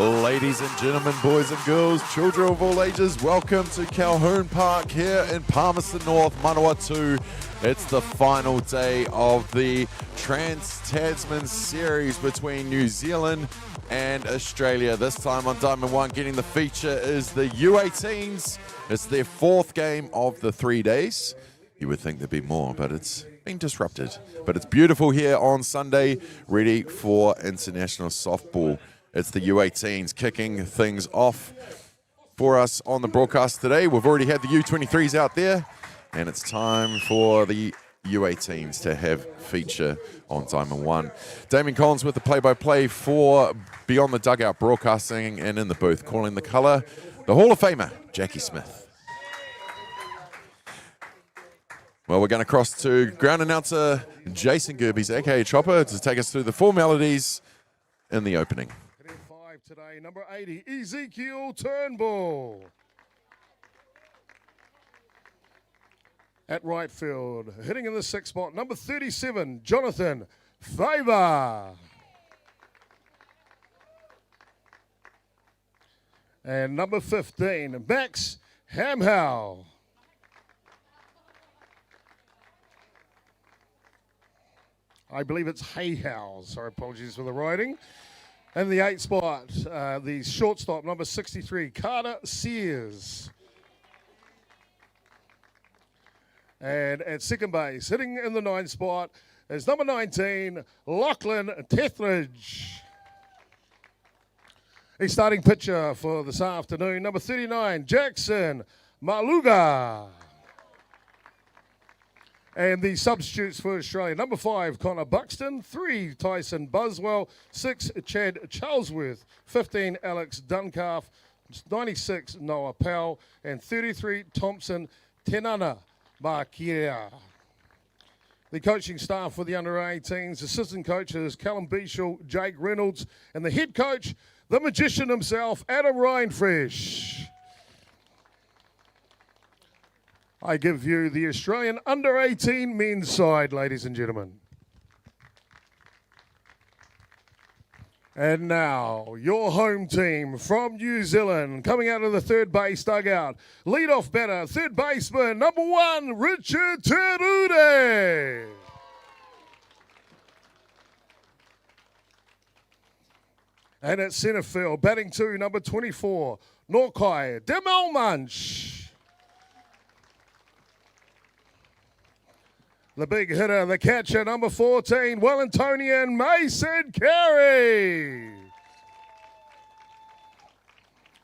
Ladies and gentlemen, boys and girls, children of all ages, welcome to Colquhoun Park here in Palmerston North, Manawatū. It's the final day of the Trans-Tasman series between New Zealand and Australia. This time on Diamond 1, getting the feature is the U19s. It's their fourth game of the 3 days. You would think there'd be more, but it's been disrupted. But it's beautiful here on Sunday, ready for international softball. It's the U18s kicking things off for us on the broadcast today. We've already had the U23s out there, and it's time for the U18s to have feature on Diamond 1. Damien Collins with the play-by-play for Beyond the Dugout Broadcasting, and in the booth calling the colour, the Hall of Famer, Jackie Smith. Well, we're going to cross to ground announcer Jason Gerbes, aka Chopper, to take us through the formalities in the opening. Today, number 80, Ezekiel Turnbull. At right field, hitting in the sixth spot, number 37, Jonathan Faber. And number 15, Max Hamhow. I believe it's Hayhow, sorry, apologies for the writing. And the eighth spot, the shortstop, number 63, Carter Sears. And at second base, hitting in the ninth spot, is number 19, Lachlan Tethridge. A starting pitcher for this afternoon, number 39, Jackson Maluga. And the substitutes for Australia, number 5, Connor Buxton, 3, Tyson Buswell, 6, Chad Charlesworth, 15, Alex Duncalf, 96, Noah Powell, and 33, Thompson Tenana Markia. The coaching staff for the under-18s, assistant coaches, Callum Beashall, Jake Reynolds, and the head coach, the magician himself, Adam Rhinefresh. I give you the Australian under-18 men's side, ladies and gentlemen. And now, your home team from New Zealand, coming out of the third base dugout. Leadoff batter, third baseman, number 1, Richard Terude. And at centre field, batting 2, number 24, Norkai Demelmunch. The big hitter, the catcher, number 14, Wellingtonian Mason Carey.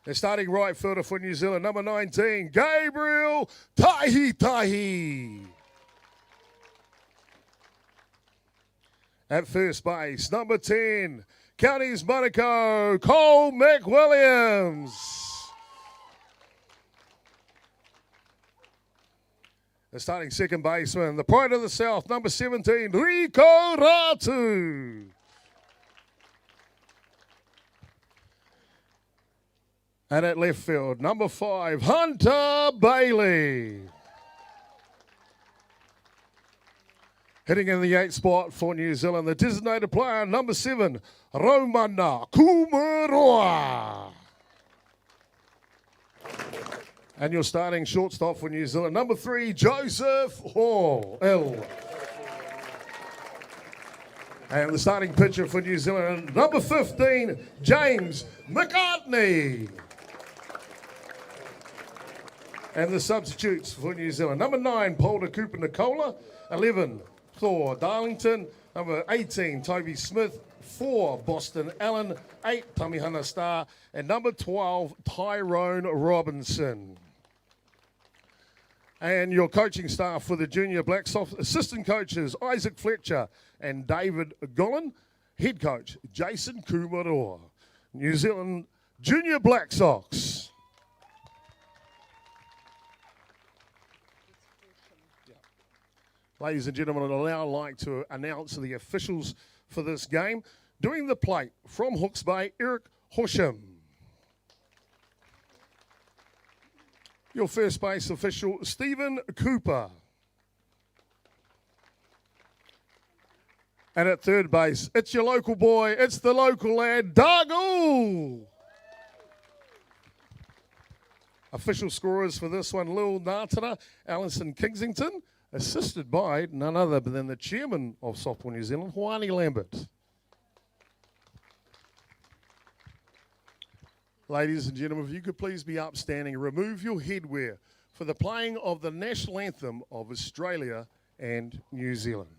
The starting right fielder for New Zealand, number 19, Gabriel Tahi. At first base, number 10, Counties Monaco, Cole McWilliams. The starting second baseman, the pride of the South, number 17, Rico Ratu. And at left field, number 5, Hunter Bailey. Hitting in the 8th spot for New Zealand, the designated player, number 7, Romana Kumaroa. And your starting shortstop for New Zealand, number 3, Joseph Hall. And the starting pitcher for New Zealand, number 15, James McCartney. And the substitutes for New Zealand, number 9, Polder Cooper Nicola, 11, Thor Darlington, number 18, Toby Smith, 4, Boston Allen, 8, Tamihana Star, and number 12, Tyrone Robinson. And your coaching staff for the Junior Black Sox, assistant coaches Isaac Fletcher and David Gollan, head coach Jason Kumaroa, New Zealand Junior Black Sox. Ladies and gentlemen, I'd now like to announce the officials for this game. Doing the plate from Hawke's Bay, Eric Horsham. Your first base official, Stephen Cooper. And at third base, it's your local boy, it's the local lad, Doug Ool. Official scorers for this one, Lil Nātara, Alison Kingsington, assisted by none other than the chairman of Softball New Zealand, Hoani Lambert. Ladies and gentlemen, if you could please be upstanding and remove your headwear for the playing of the national anthem of Australia and New Zealand.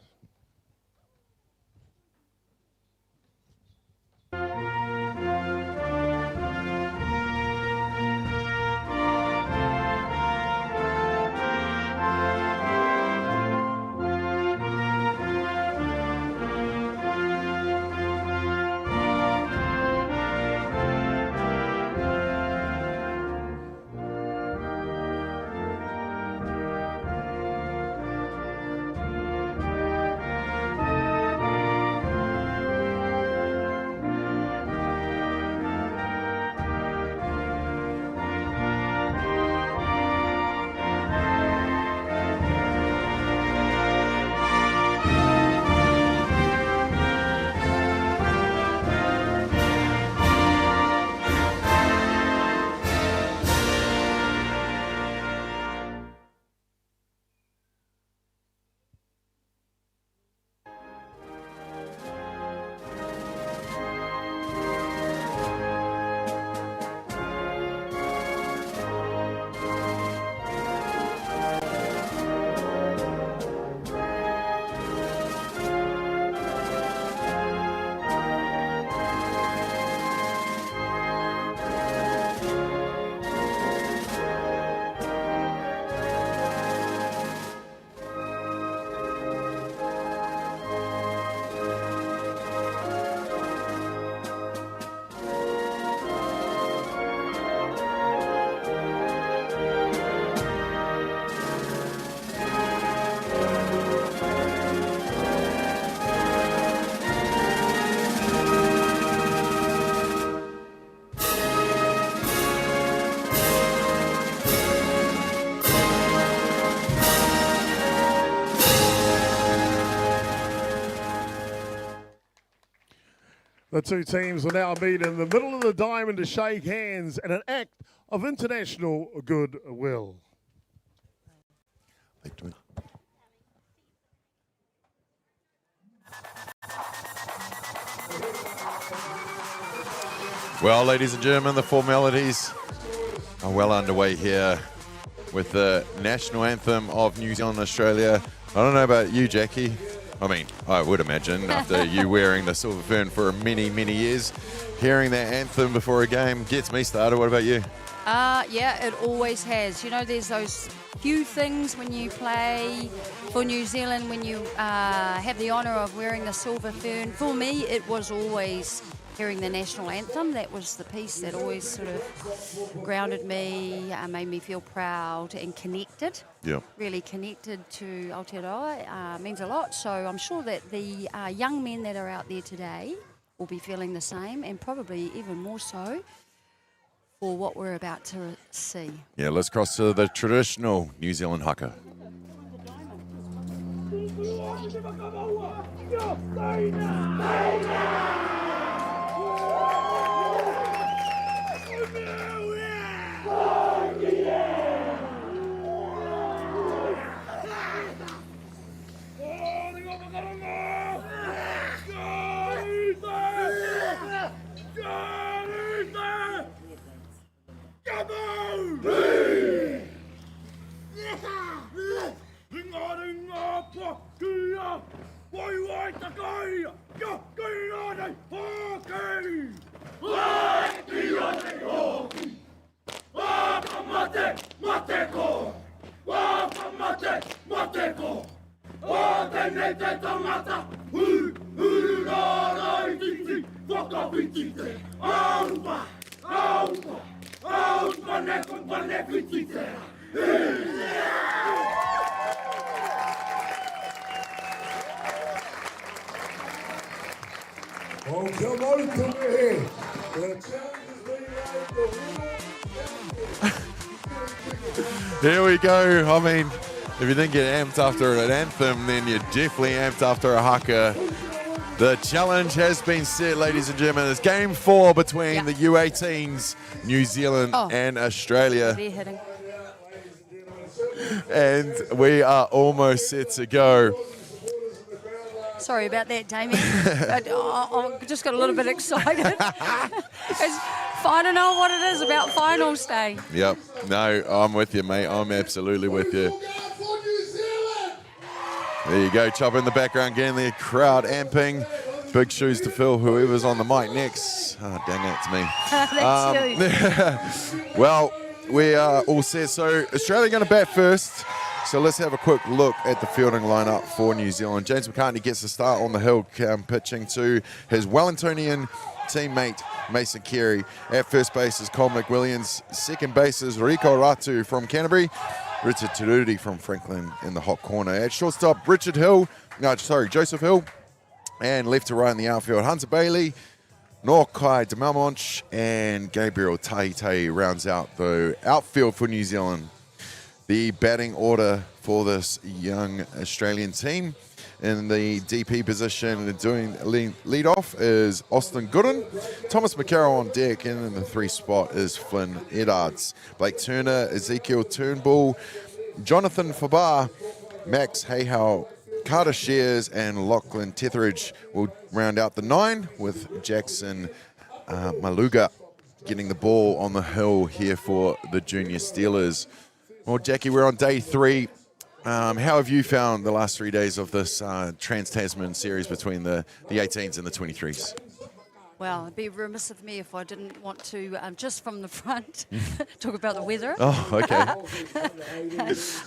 The two teams will now meet in the middle of the diamond to shake hands in an act of international goodwill. Well, ladies and gentlemen, the formalities are well underway here with the national anthem of New Zealand and Australia. I don't know about you, Jackie. I mean, I would imagine after you wearing the silver fern for many, many years, hearing that anthem before a game gets me started. What about you? Yeah, it always has. You know, there's those few things when you play for New Zealand, when you have the honour of wearing the silver fern. For me, it was always hearing the national anthem. That was the piece that always sort of grounded me, made me feel proud and connected. Yeah. Really connected to Aotearoa. Means a lot. So I'm sure that the young men that are out there today will be feeling the same, and probably even more so for what we're about to see. Yeah, let's cross to the traditional New Zealand haka. Here we go. I mean, if you didn't get amped after an anthem, then you're definitely amped after a haka. The challenge has been set, ladies and gentlemen. It's game 4 between the U18s, New Zealand and Australia. They're hitting. And we are almost set to go. Sorry about that, Damien. I just got a little bit excited. I don't know what it is about finals day. Yep. No, I'm with you, mate. I'm absolutely with you. There you go, Chopper in the background, getting the crowd amping. Big shoes to fill, whoever's on the mic next. Oh, dang it, it's me. That's you. Well, we are all set. So Australia going to bat first. So let's have a quick look at the fielding lineup for New Zealand. James McCartney gets the start on the hill, pitching to his Wellingtonian teammate Mason Carey. At first base is Cole McWilliams. Second base is Rico Ratu from Canterbury. Richard Turudi from Franklin in the hot corner. At shortstop, Joseph Hill. And left to right in the outfield, Hunter Bailey, Norkai Demalmonch, and Gabriel Tahiti rounds out the outfield for New Zealand. The batting order for this young Australian team in the DP position doing lead off is Austin Gooden, Thomas McCarroll on deck, and in the 3 spot is Flynn Eddards. Blake Turner, Ezekiel Turnbull, Jonathan Fabar, Max Hayhow, Carter Shears, and Lachlan Tetheridge will round out the 9 with Jackson Maluga getting the ball on the hill here for the Junior Steelers. Well, Jackie, we're on day 3. How have you found the last 3 days of this Trans-Tasman series between the 18s and the 23s? Well, it'd be remiss of me if I didn't want to, just from the front, talk about the weather. Oh, okay.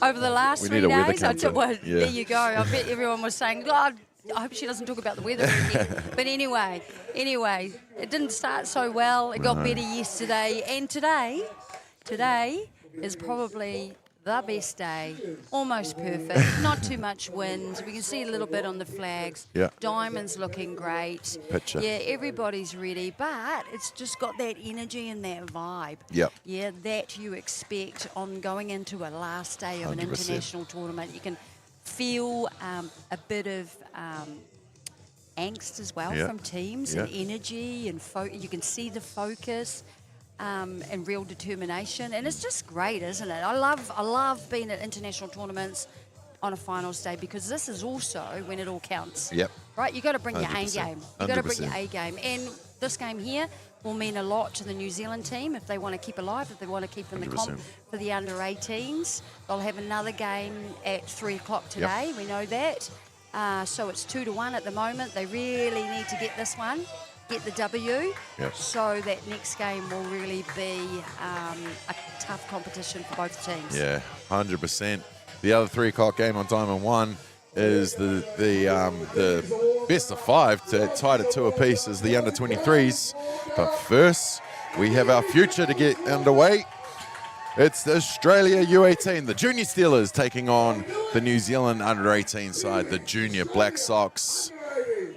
Over the last 3 need a weather days, counter. there you go. I bet everyone was saying, oh, I hope she doesn't talk about the weather again. But anyway, it didn't start so well. It got better yesterday. And today is probably the best day, almost perfect, not too much wind. We can see a little bit on the flags. Yeah. Diamond's looking great. Picture. Yeah, everybody's ready, but it's just got that energy and that vibe. Yep. Yeah, that you expect on going into a last day of an 100%. international tournament. You can feel a bit of angst as well from teams and energy and you can see the focus. And real determination, and it's just great, isn't it? I love being at international tournaments on a finals day because this is also when it all counts. Yep. Right, you got to bring your A 100%. game. You got to bring 100%. your A game, and this game here will mean a lot to the New Zealand team if they want to keep alive, if they want to keep in the comp 100%. for the under 18s. They'll have another game at 3 o'clock today. Yep. We know that. So it's 2-1 at the moment. They really need to get this one. Get the W, so that next game will really be a tough competition for both teams. Yeah, 100%. The other 3 o'clock game on Diamond 1 is the best of 5 tied at 2 apiece is the under 23s. But first, we have our future to get underway. It's the Australia U18, the Junior Steelers taking on the New Zealand under 18 side, the Junior Black Sox.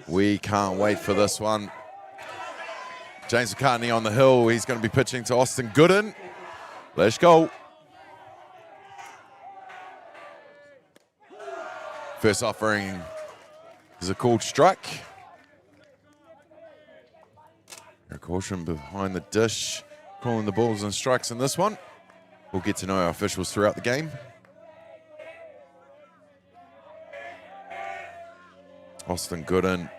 We can't wait for this one. James McCartney on the hill. He's going to be pitching to Austin Gooden. Let's go. First offering is a called strike. A caution behind the dish, calling the balls and strikes in this one. We'll get to know our officials throughout the game. Austin Gooden,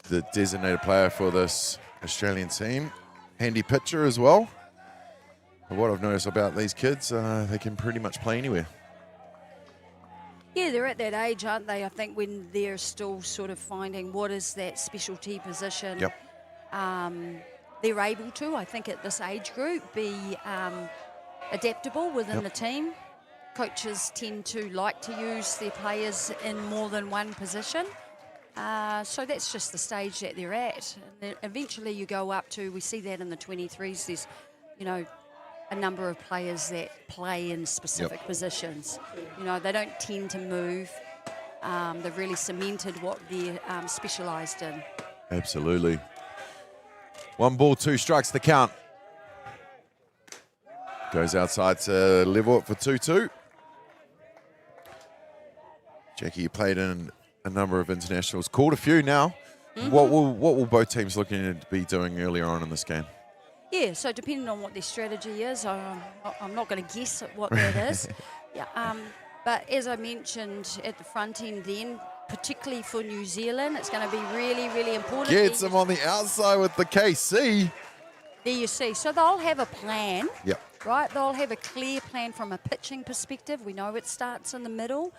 the designated player for this Australian team. Handy pitcher as well. But what I've noticed about these kids, they can pretty much play anywhere. Yeah, they're at that age, aren't they? I think when they're still sort of finding what is that specialty position. Yep. They're able to, I think, at this age group, be adaptable within the team. Coaches tend to like to use their players in more than one position. So that's just the stage that they're at. And then eventually you go up to, we see that in the 23s, there's, a number of players that play in specific positions. They don't tend to move. They've really cemented what they're specialised in. Absolutely. 1 ball, 2 strikes the count. Goes outside to level it for 2-2. Jackie, you played in a number of internationals. Called a few now. What will both teams looking to be doing earlier on in this game? Yeah, so depending on what their strategy is, I'm not going to guess at what that is. Yeah, but as I mentioned at the front end then, particularly for New Zealand, it's going to be really, really important. Gets them on the outside with the KC. There you see. So they'll have a plan, Yep. right? They'll have a clear plan from a pitching perspective. We know it starts in the middle,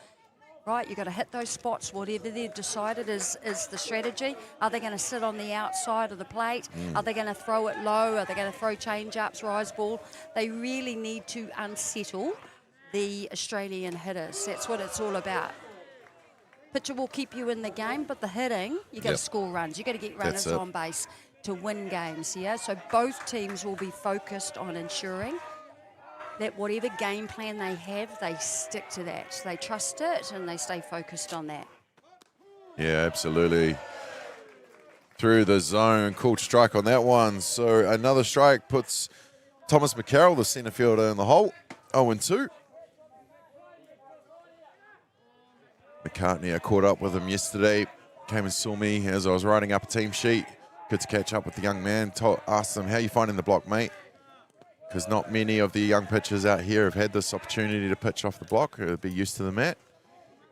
right? You've got to hit those spots, whatever they've decided is the strategy. Are they going to sit on the outside of the plate? Are they going to throw it low? Are they going to throw change-ups, rise ball? They really need to unsettle the Australian hitters. That's what it's all about. Pitcher will keep you in the game, but the hitting, you got to score runs. You got to get runners on base to win games, yeah? So both teams will be focused on ensuring that whatever game plan they have, they stick to that. They trust it and they stay focused on that. Yeah, absolutely. Through the zone, cool strike on that one. So another strike puts Thomas McCarroll, the centre fielder, in the hole. 0-2. McCartney, I caught up with him yesterday. Came and saw me as I was writing up a team sheet. Good to catch up with the young man. Asked him, how you finding the block, mate? Because not many of the young pitchers out here have had this opportunity to pitch off the block or be used to the mat.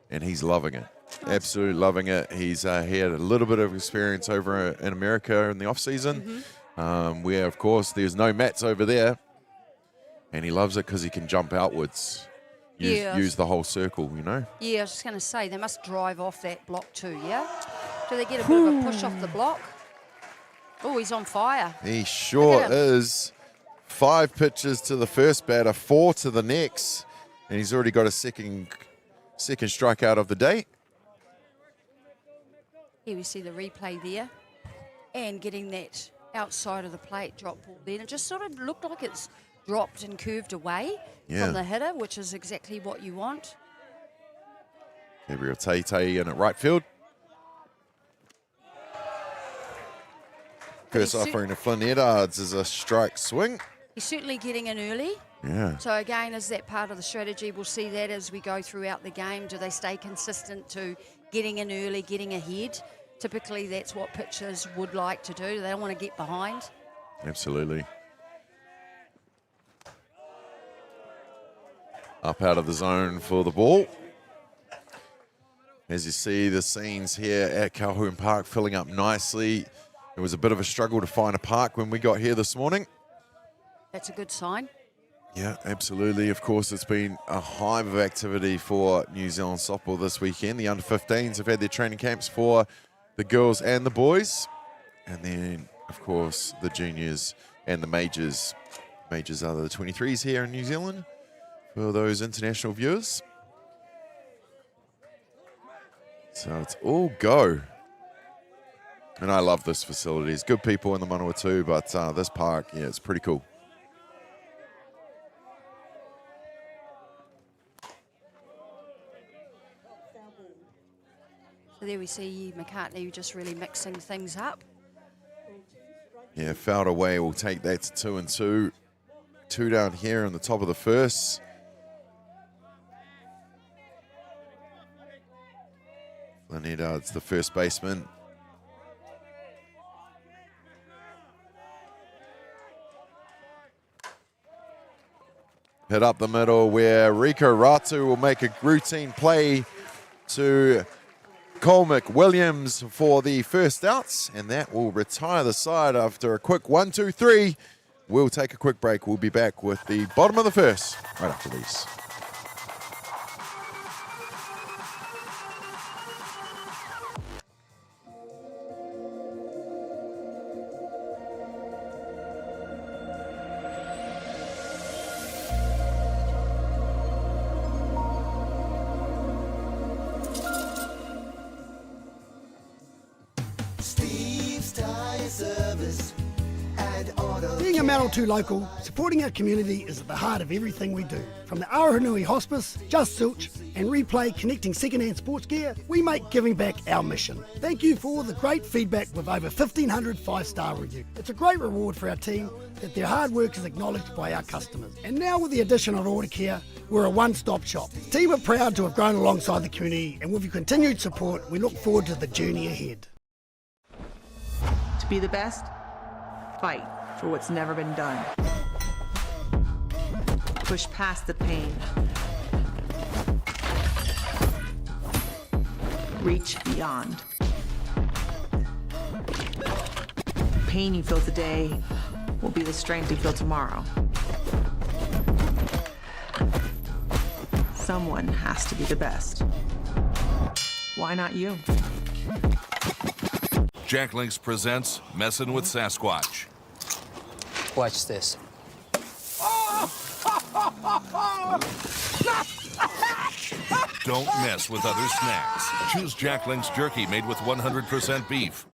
And he's loving it. Absolutely loving it. He had a little bit of experience over in America in the off-season, where, of course, there's no mats over there. And he loves it because he can jump outwards. Use the whole circle, you know? Yeah, I was just going to say, they must drive off that block too, yeah? Do they get a bit of a push off the block? Oh, he's on fire. He sure is. 5 pitches to the first batter, 4 to the next. And he's already got a second strikeout of the day. Here we see the replay there. And getting that outside of the plate drop ball there. And it just sort of looked like it's dropped and curved away from the hitter, which is exactly what you want. Gabriel Tate in at right field. First offering to Flynn Eddards is a strike swing. He's certainly getting in early. Yeah. So again, is that part of the strategy? We'll see that as we go throughout the game. Do they stay consistent to getting in early, getting ahead? Typically, that's what pitchers would like to do. They don't want to get behind. Absolutely. Up out of the zone for the ball. As you see, the scenes here at Colquhoun Park filling up nicely. It was a bit of a struggle to find a park when we got here this morning. That's a good sign. Yeah, absolutely. Of course, it's been a hive of activity for New Zealand softball this weekend. The under-15s have had their training camps for the girls and the boys. And then, of course, the juniors and the majors. Majors are the 23s here in New Zealand for those international viewers. So it's all go. And I love this facility. It's good people in the Manawatū, but this park, yeah, it's pretty cool. So there we see McCartney just really mixing things up. Yeah, fouled away. We'll take that to 2-2. 2 down here in the top of the first. Flynn Eddards, the first baseman. Hit up the middle where Rico Ratu will make a routine play to Cole McWilliams for the first outs, and that will retire the side after a quick 1-2-3. We'll take a quick break. We'll be back with the bottom of the first right after these. Being a Manawatū local, supporting our community is at the heart of everything we do. From the Aoranui Hospice, Just Silch and Replay connecting second-hand sports gear, we make giving back our mission. Thank you for all the great feedback with over 1,500 5-star reviews. It's a great reward for our team that their hard work is acknowledged by our customers. And now with the addition of Order Care, we're a one-stop shop. The team are proud to have grown alongside the community, and with your continued support, we look forward to the journey ahead. be the best? Fight for what's never been done. Push past the pain. Reach beyond. The pain you feel today will be the strength you feel tomorrow. Someone has to be the best. Why not you? Jack Links presents Messin' with Sasquatch. Watch this. Don't mess with other snacks. Choose Jack Links jerky made with 100% beef.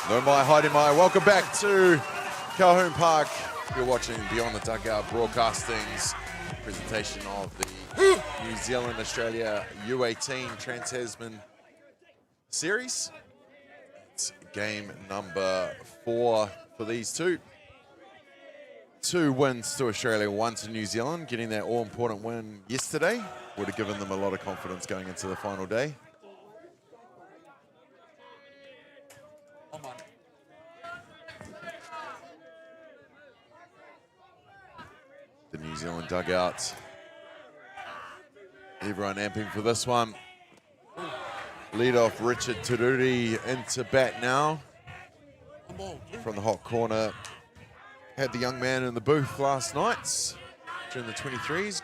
No mai, haere mai. Welcome back to Colquhoun Park. You're watching Beyond the Dugout Broadcasting's presentation of the New Zealand-Australia U18 Trans-Tasman Series. It's game number 4 for these two. 2 wins to Australia, 1 to New Zealand. Getting that all-important win yesterday would have given them a lot of confidence going into the final day. The New Zealand dugout. Everyone amping for this one. Lead off Richard Tururi into bat now. From the hot corner. Had the young man in the booth last night during the 23s.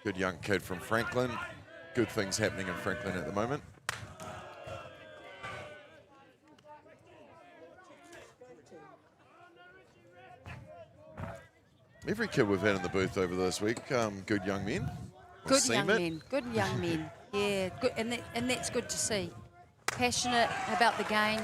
Good young kid from Franklin. Good things happening in Franklin at the moment. Every kid we've had in the booth over this week, good young men. Good young men. Good young men. Yeah, good, and that's good to see. Passionate about the game.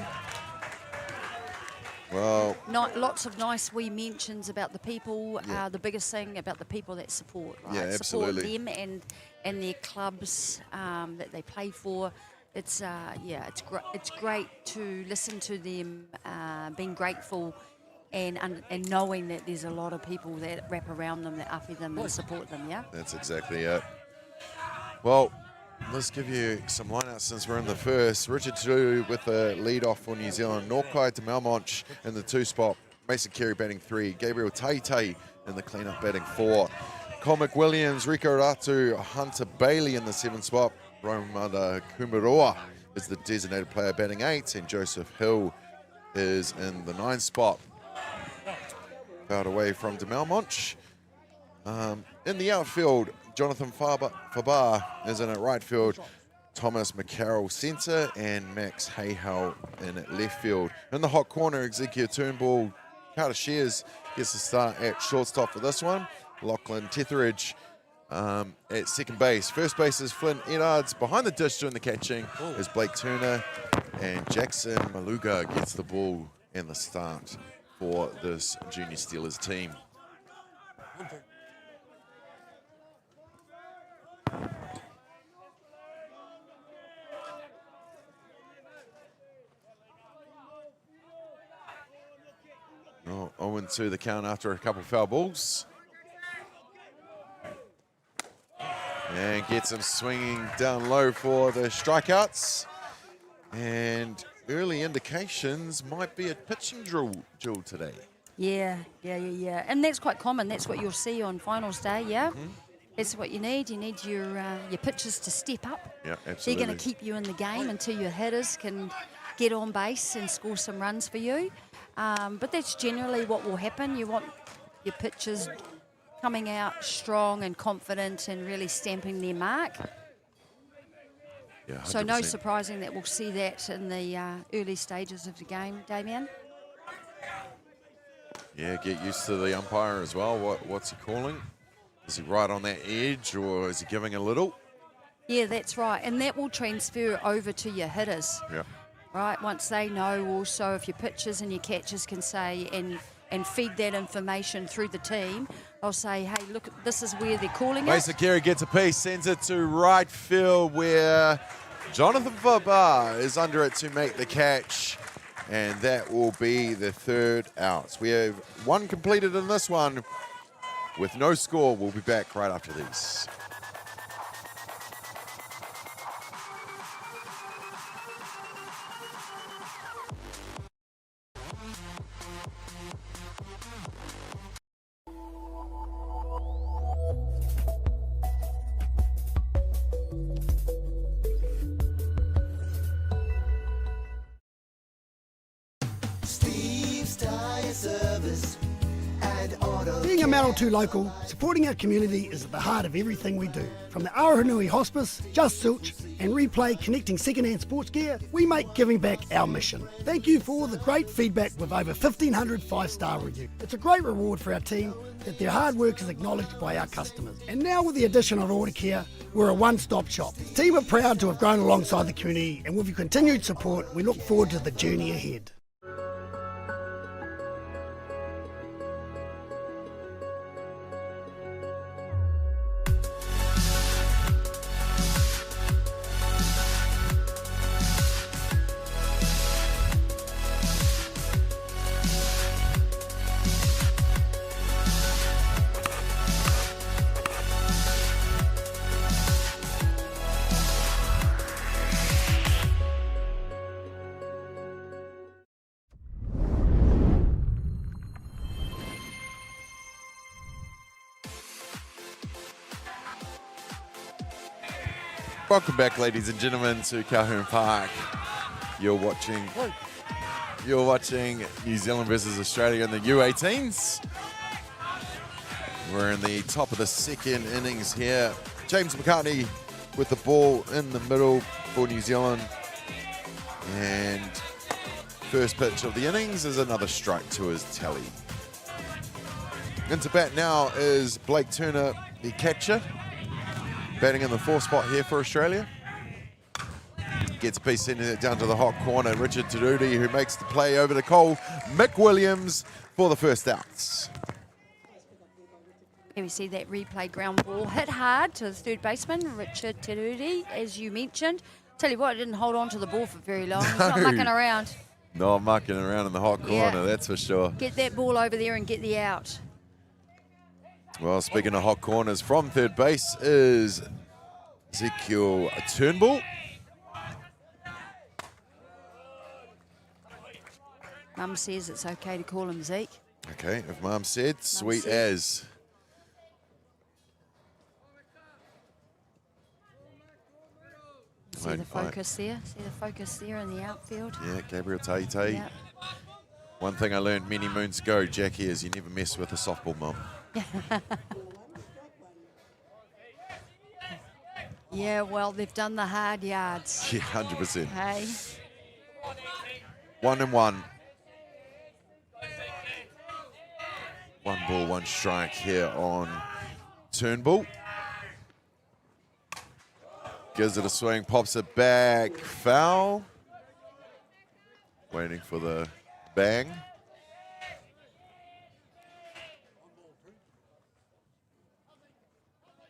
Well, Lots of nice wee mentions about the people. Yeah. The biggest thing about the people that support, right? Yeah, absolutely. Support them and their clubs that they play for. It's it's great to listen to them being grateful. And knowing that there's a lot of people that wrap around them, that up them and support them, yeah? that's exactly it. Well, let's give you some lineouts since we're in the first. Richard Turu with the lead off for New Zealand. Norkai to Malmonch in the 2 spot. Mason Carey batting 3. Gabriel Taitei in the cleanup batting 4. Colmick Williams, Rico Ratu, Hunter Bailey in the 7 spot. Romada Kumaroa is the designated player batting 8. And Joseph Hill is in the 9 spot. Out away from Malmonch. In the outfield, Jonathan Fabar is in at right field. Thomas McCarroll centre and Max Hayhow in at left field. In the hot corner, Ezekiel Turnbull, Carter Shears gets the start at shortstop for this one. Lachlan Tetheridge at second base. First base is Flynn Edards. Behind the dish doing the catching is Blake Turner. And Jackson Maluga gets the ball and the start for this Junior Steelers team. Oh, 0-2 the count after a couple of foul balls. And gets him swinging down low for the strikeouts. And early indications might be a pitching drill today. Yeah. And that's quite common. That's what you'll see on finals day, yeah? That's what you need. You need your pitchers to step up. Yeah, absolutely. They're going to keep you in the game until your hitters can get on base and score some runs for you. But that's generally what will happen. You want your pitchers coming out strong and confident and really stamping their mark. Yeah, so no 100%. surprising that we'll see that in the early stages of the game, Damien. Yeah, get used to the umpire as well. What's he calling? Is he right on that edge or is he giving a little? Yeah, that's right. And that will transfer over to your hitters. Yeah. Right, once they know also if your pitchers and your catchers can say and feed that information through the team, they'll say, hey, look, this is where they're calling it. Mason Carey gets a piece, sends it to right field where Jonathan Fabar is under it to make the catch, and that will be the third out. We have one completed in this one with no score. We'll be back right after these. Being a Manawatū local, supporting our community is at the heart of everything we do. From the Aotearoa Hospice, Just Silch, and Replay connecting second-hand sports gear, we make giving back our mission. Thank you for all the great feedback with over 1,500 five-star reviews. It's a great reward for our team that their hard work is acknowledged by our customers. And now with the addition of Order Care, we're a one-stop shop. The team are proud to have grown alongside the community, and with your continued support, we look forward to the journey ahead. Welcome back, ladies and gentlemen, to Colquhoun Park. You're watching New Zealand versus Australia in the U18s. We're in the top of the second innings here. James McCartney with the ball in the middle for New Zealand. And first pitch of the innings is another strike to his tally. Into bat now is Blake Turner, the catcher. Batting in the fourth spot here for Australia. Gets a piece, sending it down to the hot corner. Richard Taruti, who makes the play over to Cole McWilliams for the first outs. Here we see that replay ground ball hit hard to the third baseman, Richard Taruti, as you mentioned. Tell you what, I didn't hold on to the ball for very long. He's not mucking around. Not mucking around in the hot corner, that's for sure. Get that ball over there and get the out. Well, speaking of hot corners, from third base is Ezekiel Turnbull. Mum says it's okay to call him Zeke. Okay, if Mum said, sweet as. See the focus there? See the focus there in the outfield? Yeah, Gabriel Taitei. Yep. One thing I learned many moons ago, Jackie, is you never mess with a softball mum. Yeah, well, they've done the hard yards. Yeah, 100%. Hey. 1-1. One ball, one strike here on Turnbull. Gives it a swing, pops it back, foul. Waiting for the bang.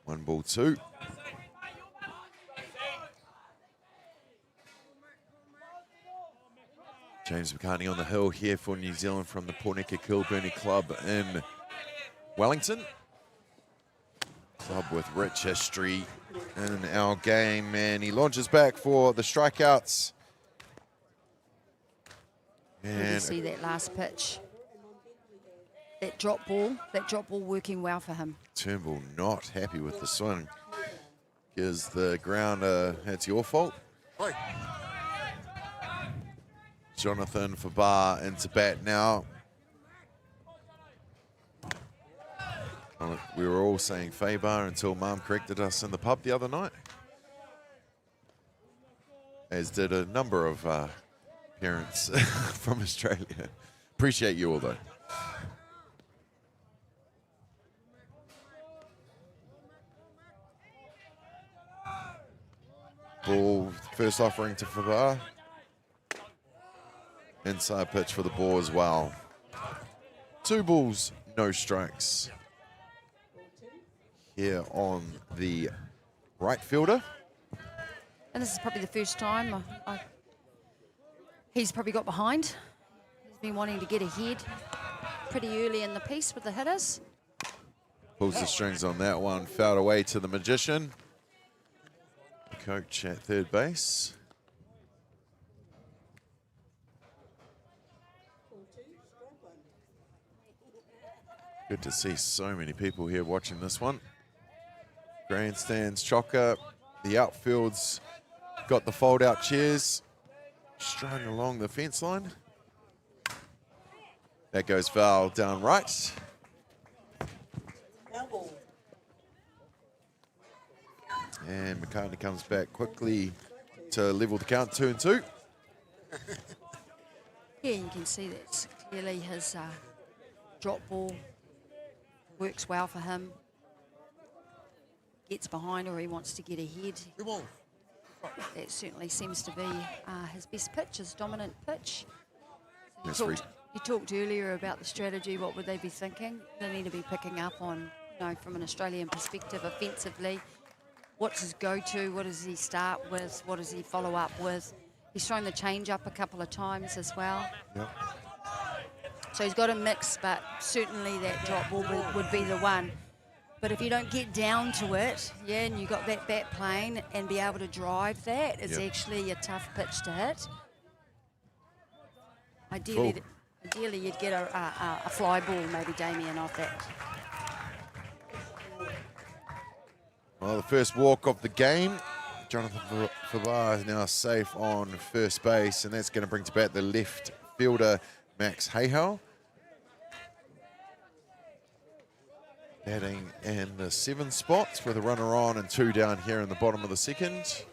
One ball, two. James McCartney on the hill here for New Zealand from the Porneka Kilburnie Club in Wellington. Club with rich history in our game, and he launches back for the strikeouts. And you see that last pitch. That drop ball working well for him. Turnbull not happy with the swing. Gives the ground that's your fault. Jonathan Fabar into bat now. We were all saying Fabar until Mum corrected us in the pub the other night. As did a number of parents from Australia. Appreciate you all though. Ball, first offering to Fabar. Inside pitch for the ball as well. 2 balls, no strikes. Here on the right fielder. And this is probably the first time he's probably got behind. He's been wanting to get ahead pretty early in the piece with the hitters. Pulls the strings on that one, fouled away to the Magician. Coach at third base. Good to see so many people here watching this one. Grandstands, chocker. The outfield's got the fold-out chairs strung along the fence line. That goes foul down right. And McCartney comes back quickly to level the count, 2-2. Yeah, you can see that's clearly his drop ball works well for him. Gets behind or he wants to get ahead. That certainly seems to be his best pitch, his dominant pitch. So you talked earlier about the strategy. What would they be thinking? They need to be picking up on, from an Australian perspective, offensively. What's his go-to? What does he start with? What does he follow up with? He's thrown the change up a couple of times as well. Yep. So he's got a mix, but certainly that drop ball would be the one. But if you don't get down to it, and you got that bat plane and be able to drive that, it's actually a tough pitch to hit. Ideally you'd get a fly ball, maybe, Damien, off that. Well, the first walk of the game. Jonathan Fabar is now safe on first base, and that's going to bring to bat the left fielder, Max Hayhow. Batting in the 7 spots with a runner on and 2 down here in the bottom of the second.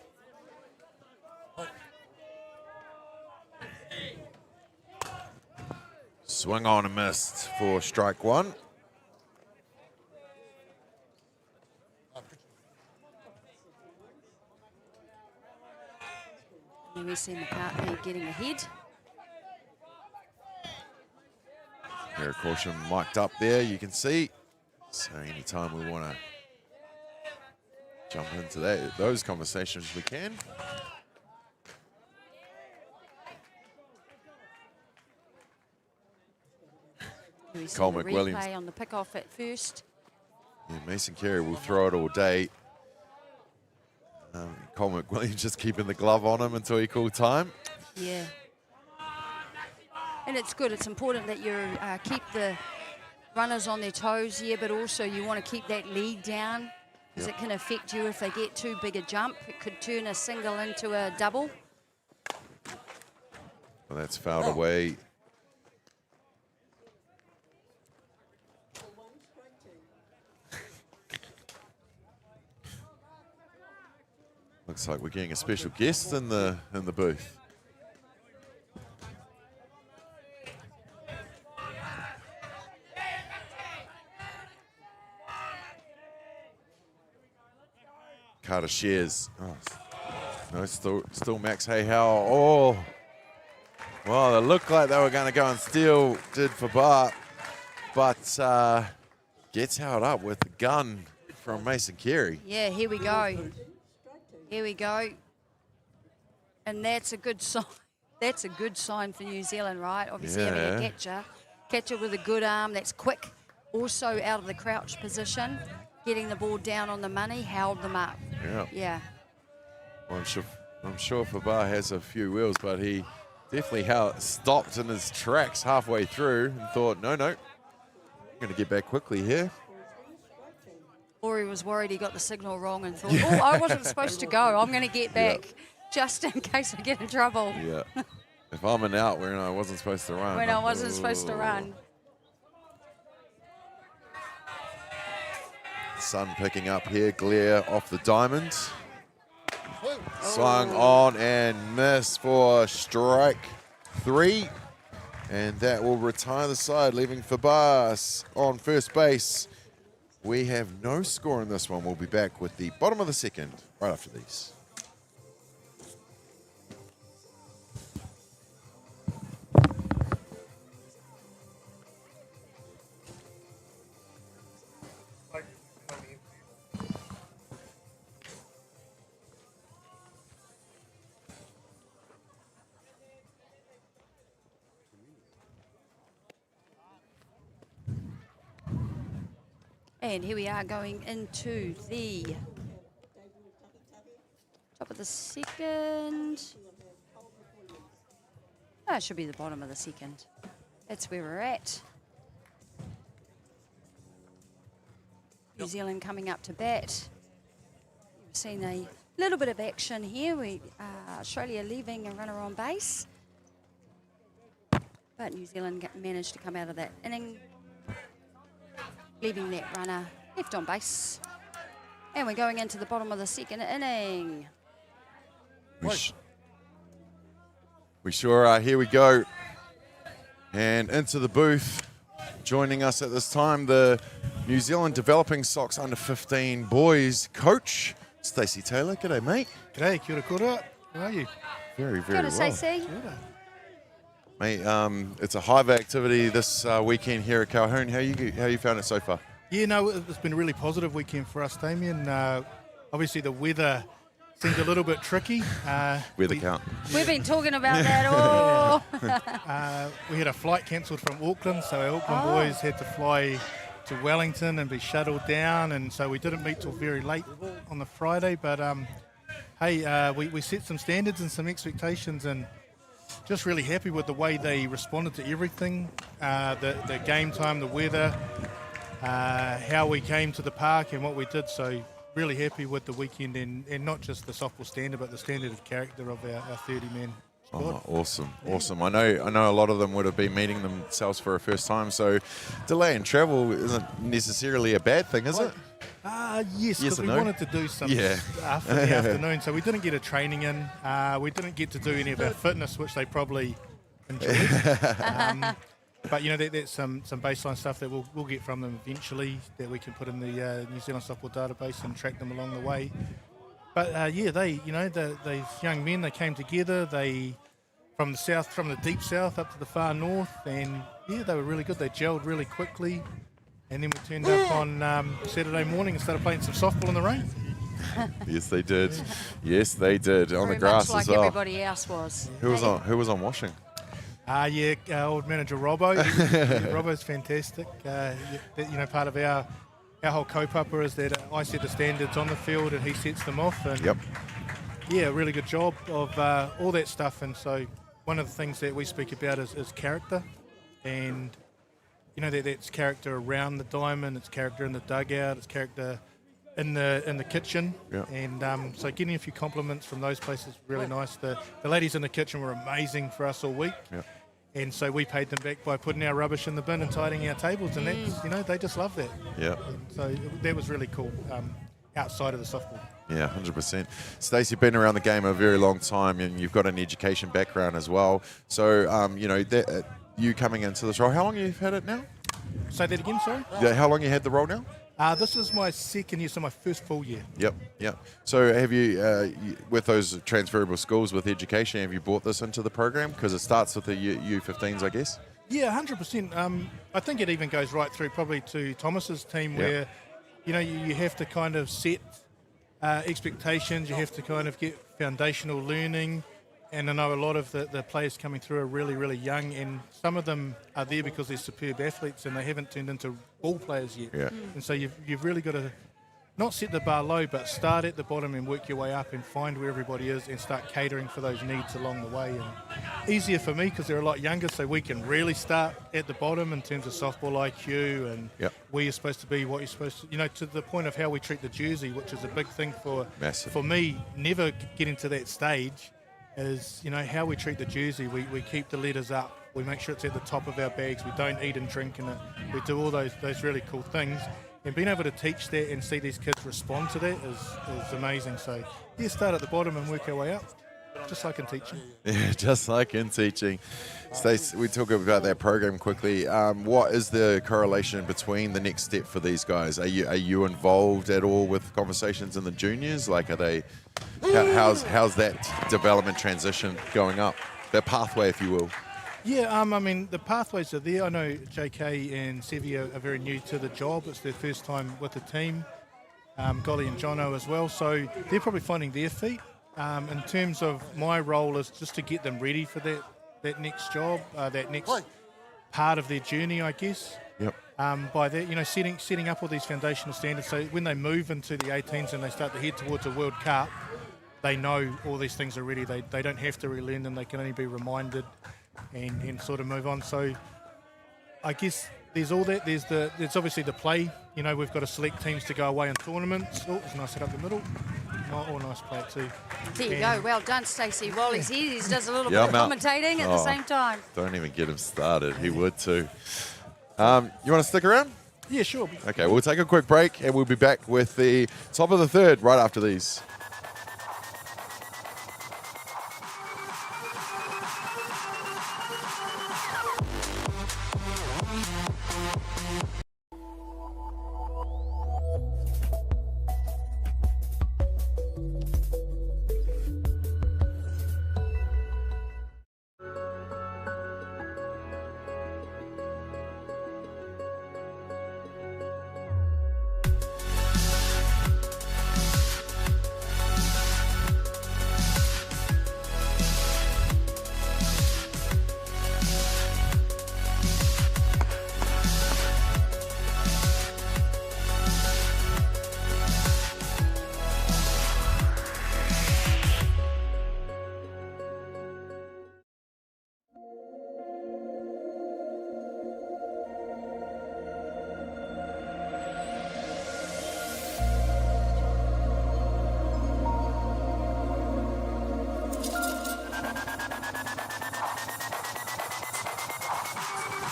Swing on and missed for strike 1. And we see McCartney getting ahead. Here, caution mic'd up there, you can see. So anytime we want to jump into those conversations, we can. Cole McWilliams replay on the pickoff at first. Yeah, Mason Carey will throw it all day. Cole McWilliams just keeping the glove on him until he called time. Yeah. And it's good. It's important that you keep the runners on their toes here, but also you want to keep that lead down because it can affect you if they get too big a jump. It could turn a single into a double. Well, that's fouled away. Looks like we're getting a special guest in the booth. Carter Shears. Oh, no, still Max Hayhow. Oh, well, it looked like they were going to go and steal. Did for Bart, but gets held up with the gun from Mason Carey. Yeah, here we go. Here we go. And that's a good sign. That's a good sign for New Zealand, right? Obviously having a catcher with a good arm that's quick, also out of the crouch position, getting the ball down on the money, held them up. Yeah. Well, I'm sure Fabar has a few wheels, but he definitely stopped in his tracks halfway through and thought, no, I'm going to get back quickly here. Or he was worried he got the signal wrong and thought, oh, I wasn't supposed to go. I'm going to get back just in case I get in trouble. Yeah. If I'm an out when I wasn't supposed to run. When I wasn't supposed to run. Sun picking up here, glare off the diamond. Swung on and missed for strike 3. And that will retire the side, leaving Fabar on first base. We have no score in this one. We'll be back with the bottom of the second right after these. And here we are going into the top of the second. Oh, it should be the bottom of the second. That's where we're at. New Zealand coming up to bat. We've seen a little bit of action here. Australia leaving a runner on base. But New Zealand managed to come out of that inning, leaving that runner left on base. And we're going into the bottom of the second inning. We sure are. Here we go. And into the booth. Joining us at this time, the New Zealand Developing Sox Under-15 boys coach, Stacey Taylor. G'day, mate. G'day, kia ora kora. How are you? Very, Kia very ora, well. Stacey. Mate, it's a hive activity this weekend here at Colquhoun. How you found it so far? Yeah, no, it's been a really positive weekend for us, Damien. Obviously, the weather seemed a little bit tricky. Weather count. We've been talking about that all. We had a flight cancelled from Auckland, so our Auckland boys had to fly to Wellington and be shuttled down, and so we didn't meet till very late on the Friday. But hey, we set some standards and some expectations, and just really happy with the way they responded to everything, the game time, the weather, how we came to the park and what we did. So really happy with the weekend, and not just the softball standard, but the standard of character of our 30-man squad. Oh, awesome. I know a lot of them would have been meeting themselves for a first time, so delay in travel isn't necessarily a bad thing, is it? Yes, because we wanted to do some stuff in the afternoon, so we didn't get a training in. We didn't get to do any of our fitness, which they probably enjoyed. But, you know, that's some baseline stuff that we'll get from them eventually, that we can put in the New Zealand softball database and track them along the way. But, these young men, they came together. They, from the deep south up to the far north, and, they were really good. They gelled really quickly. And then we turned up on Saturday morning and started playing some softball in the rain. Yes, they did. On the grass much as like well. everybody else was. Who was on washing? Old manager Robbo. Robbo's fantastic. Part of our whole kaupapa is that I set the standards on the field and he sets them off. And a really good job of all that stuff. And so one of the things that we speak about is character, and that's character around the diamond, it's character in the dugout, it's character in the kitchen, and so getting a few compliments from those places was really nice. The ladies in the kitchen were amazing for us all week, and so we paid them back by putting our rubbish in the bin and tidying our tables, and that's they just love that. And so that was really cool. Outside of the softball. Yeah, 100%. Stacey, you've been around the game a very long time, and you've got an education background as well. So you coming into this role, how long have you had it now? Say that again, sorry? Yeah, how long you had the role now? This is my second year, so my first full year. Yep. So have you, with those transferable skills with education, have you brought this into the program? Because it starts with the U15s, I guess? Yeah, 100%. I think it even goes right through probably to Thomas's team where, you have to kind of set expectations, you have to kind of get foundational learning. And I know a lot of the players coming through are really, really young, and some of them are there because they're superb athletes and they haven't turned into ball players yet. And so you've really got to not set the bar low, but start at the bottom and work your way up and find where everybody is and start catering for those needs along the way. And easier for me because they're a lot younger, so we can really start at the bottom in terms of softball IQ and where you're supposed to be, what you're supposed to, to the point of how we treat the jersey, which is a big thing for me, never getting to that stage. Is how we treat the jersey. We keep the letters up. We make sure it's at the top of our bags. We don't eat and drink in it. We do all those really cool things. And being able to teach that and see these kids respond to that is amazing. So start at the bottom and work our way up, just like in teaching. Yeah, just like in teaching. Stacey, we talk about that program quickly. What is the correlation between the next step for these guys? Are you involved at all with conversations in the juniors? Like, are they? How's that development transition going up? That pathway, if you will. Yeah, the pathways are there. I know JK and Sevi are very new to the job. It's their first time with the team. Golly and Jono as well. So they're probably finding their feet. In terms of my role is just to get them ready for that next job, that next part of their journey, I guess. by that, you know, setting up all these foundational standards. So when they move into the 18s and they start to head towards a World Cup, they know all these things already. They don't have to relearn them. They can only be reminded and sort of move on. So I guess there's all that. There's obviously the play. You know, we've got to select teams to go away in tournaments. Oh, it's nice hit up the middle. Oh, nice play too. There you go. Well done, Stacey. While he's here, he does a little bit of commentating at the same time. Don't even get him started. He would too. You want to stick around? Yeah, sure. Okay, we'll take a quick break and we'll be back with the top of the third right after these.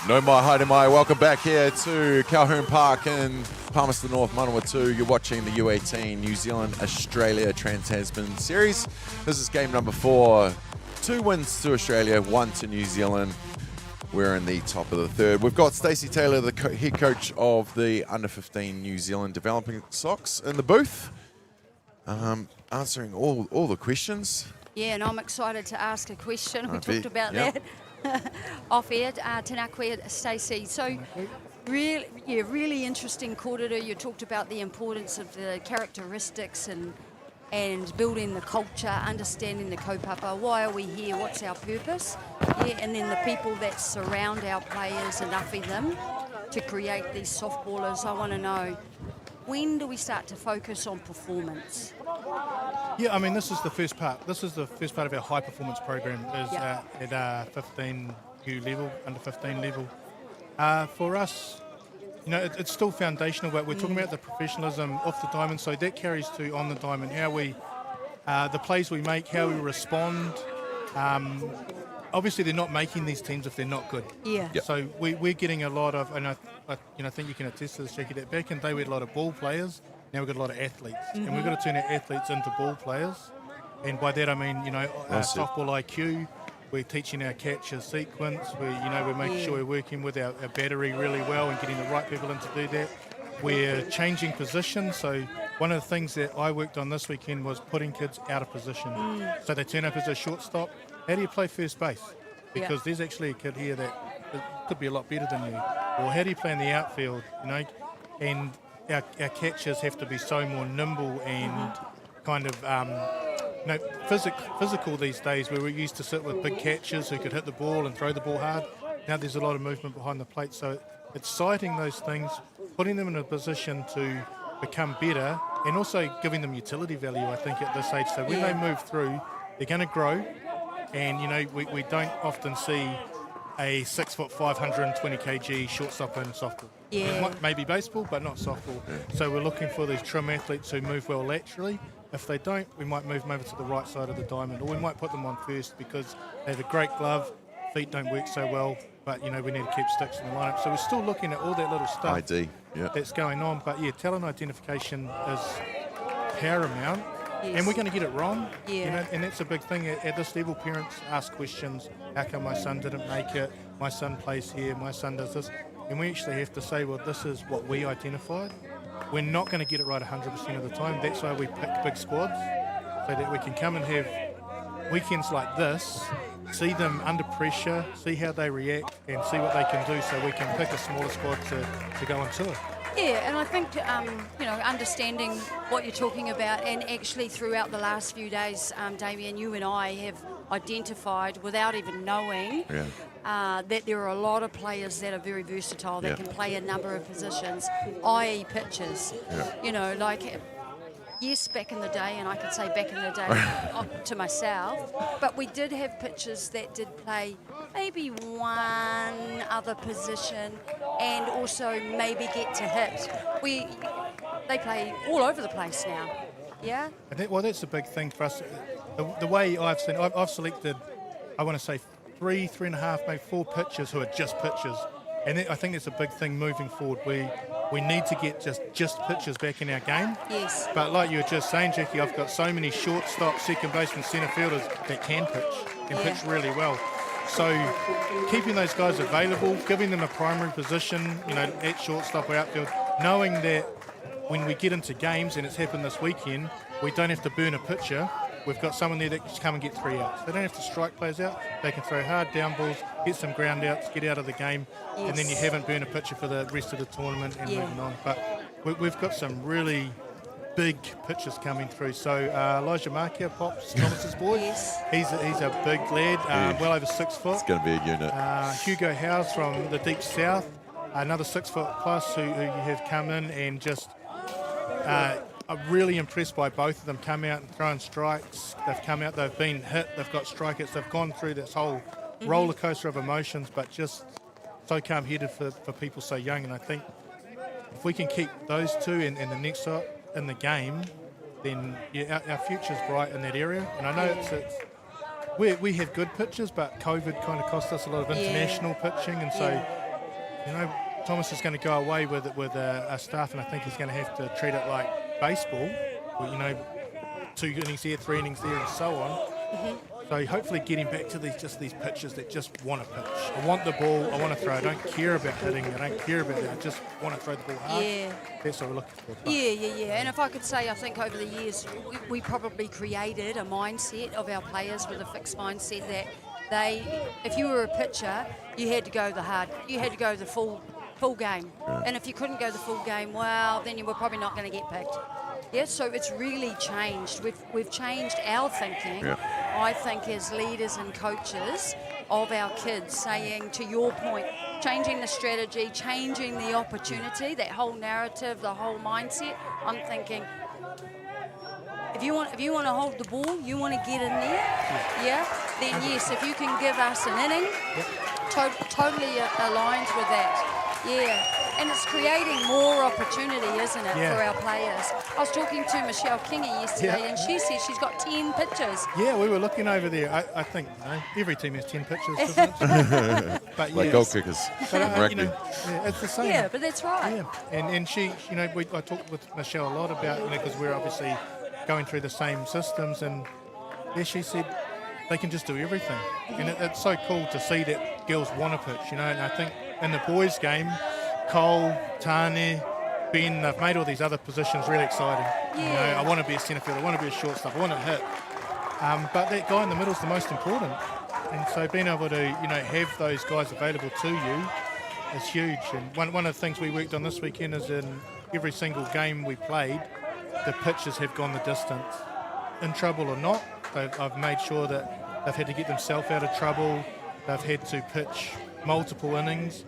No mai, haere mai. Welcome back here to Colquhoun Park in Palmerston North, Manawatū. You're watching the U18 New Zealand Australia Trans-Tasman Series. This is game number 4. 2 wins to Australia, 1 to New Zealand. We're in the top of the third. We've got Stacey Taylor, the head coach of the under-15 New Zealand Developing Sox, in the booth, answering all the questions. Yeah, and I'm excited to ask a question. We I talked bet. about Yep. that off air. Tēnā koe, Stacey. So, really interesting kōrero. You talked about the importance of the characteristics and building the culture, understanding the kaupapa. Why are we here? What's our purpose? Yeah, and then the people that surround our players, enough of them to create these softballers. I want to know, when do we start to focus on performance? Yeah, I mean, this is the first part. This is the first part of our high performance program is at 15U level, under 15 level. For us, you know, it's still foundational work. We're talking about the professionalism off the diamond, so that carries to on the diamond. How we, the plays we make, how we respond. Obviously, they're not making these teams if they're not good. Yeah. Yep. So we're getting a lot of, and I think you can attest to this, Jackie, that back in the day we had a lot of ball players. Now we've got a lot of athletes, and we've got to turn our athletes into ball players. And by that I mean, you know, softball IQ. We're teaching our catcher sequence. We're making sure we're working with our battery really well and getting the right people in to do that. We're changing position. So one of the things that I worked on this weekend was putting kids out of position. So they turn up as a shortstop. How do you play first base? Because there's actually a kid here that could be a lot better than you. Or how do you play in the outfield? You know, and our catchers have to be so more nimble and kind of physical these days, where we used to sit with big catchers who could hit the ball and throw the ball hard. Now there's a lot of movement behind the plate, so it's sighting those things, putting them in a position to become better, and also giving them utility value, I think, at this age. So when they move through, they're going to grow, and you know, we don't often see a 6 foot 520 kg shortstop in softball. Maybe baseball, but not softball. So we're looking for these trim athletes who move well laterally. If they don't, we might move them over to the right side of the diamond, or we might put them on first because they have a great glove, feet don't work so well, but you know, we need to keep sticks in the lineup. So we're still looking at all that little stuff that's going on. But yeah, talent identification is paramount. And we're going to get it wrong, you know, and that's a big thing. At this level, parents ask questions. How come my son didn't make it? My son plays here, my son does this. And we actually have to say, well, this is what we identified. We're not going to get it right 100% of the time. That's why we pick big squads, so that we can come and have weekends like this, see them under pressure, see how they react, and see what they can do, so we can pick a smaller squad to go on tour. Yeah, and I think, understanding what you're talking about, and actually throughout the last few days, Damien, you and I have identified, without even knowing, that there are a lot of players that are very versatile, that can play a number of positions, i.e. pitchers. You know, like, yes, back in the day, and I could say back in the day to myself, but we did have pitchers that did play maybe one other position and also maybe get to hit. They play all over the place now. Yeah? Well, that's a big thing for us. The way I've seen, I've selected, I want to say 3.5, maybe 4 pitchers who are just pitchers. And I think that's a big thing moving forward. We need to get just pitchers back in our game. Yes. But like you were just saying, Jackie, I've got so many shortstop, second baseman, centre fielders that can pitch and pitch really well. So keeping those guys available, giving them a primary position, you know, at shortstop or outfield, knowing that when we get into games, and it's happened this weekend, we don't have to burn a pitcher. We've got someone there that can come and get 3 outs. They don't have to strike players out. They can throw hard down balls, get some ground outs, get out of the game, and then you haven't burned a pitcher for the rest of the tournament and moving on. But we've got some really big pitchers coming through. So Elijah Markia, Pops, Thomas's boy, he's a big lad, well over 6 foot. It's going to be a unit. Hugo Howes from the deep south, another 6 foot plus who you have come in and just I'm really impressed by both of them. Come out and throwing strikes. They've come out, they've been hit, they've got strikeouts, they've gone through this whole roller coaster of emotions, but just so calm-headed for people so young. And I think if we can keep those two and the next up in the game, then our future's bright in that area. And I know we have good pitchers, but COVID kind of cost us a lot of international pitching, and so you know, Thomas is going to go away with a staff, and I think he's going to have to treat it like baseball, you know, 2 innings here, 3 innings there, and so on. So hopefully getting back to these pitchers that just want to pitch. I want the ball, I want to throw. I don't care about hitting, I don't care about that. I just want to throw the ball hard. That's what we're looking for. Yeah. And if I could say, I think over the years we probably created a mindset of our players with a fixed mindset that if you were a pitcher, you had to go you had to go the full game. And if you couldn't go the full game, well, then you were probably not going to get picked. Yeah, so it's really changed. We've changed our thinking, I think, as leaders and coaches of our kids, saying, to your point, changing the strategy, changing the opportunity, that whole narrative, the whole mindset. I'm thinking, if you want to hold the ball, you want to get in there, then yes, if you can give us an inning, totally aligns with that. Yeah, and it's creating more opportunity, isn't it, for our players? I was talking to Michelle Kingy yesterday, and she said she's got 10 pitchers. Yeah, we were looking over there. I think every team has 10 pitchers, doesn't it? But like goal kickers. But, you know, it's the same. Yeah, but that's right. Yeah, and she, you know, I talked with Michelle a lot about, you know, because we're obviously going through the same systems, and she said they can just do everything. And it's so cool to see that girls want to pitch, you know, and I think in the boys' game, Cole, Tane, Ben, they've made all these other positions really exciting. You know, I want to be a centre fielder, I want to be a shortstop, I want to hit. But that guy in the middle is the most important. And so being able to, you know, have those guys available to you is huge. And one of the things we worked on this weekend is in every single game we played, the pitchers have gone the distance. In trouble or not, I've made sure that they've had to get themselves out of trouble. They've had to pitch multiple innings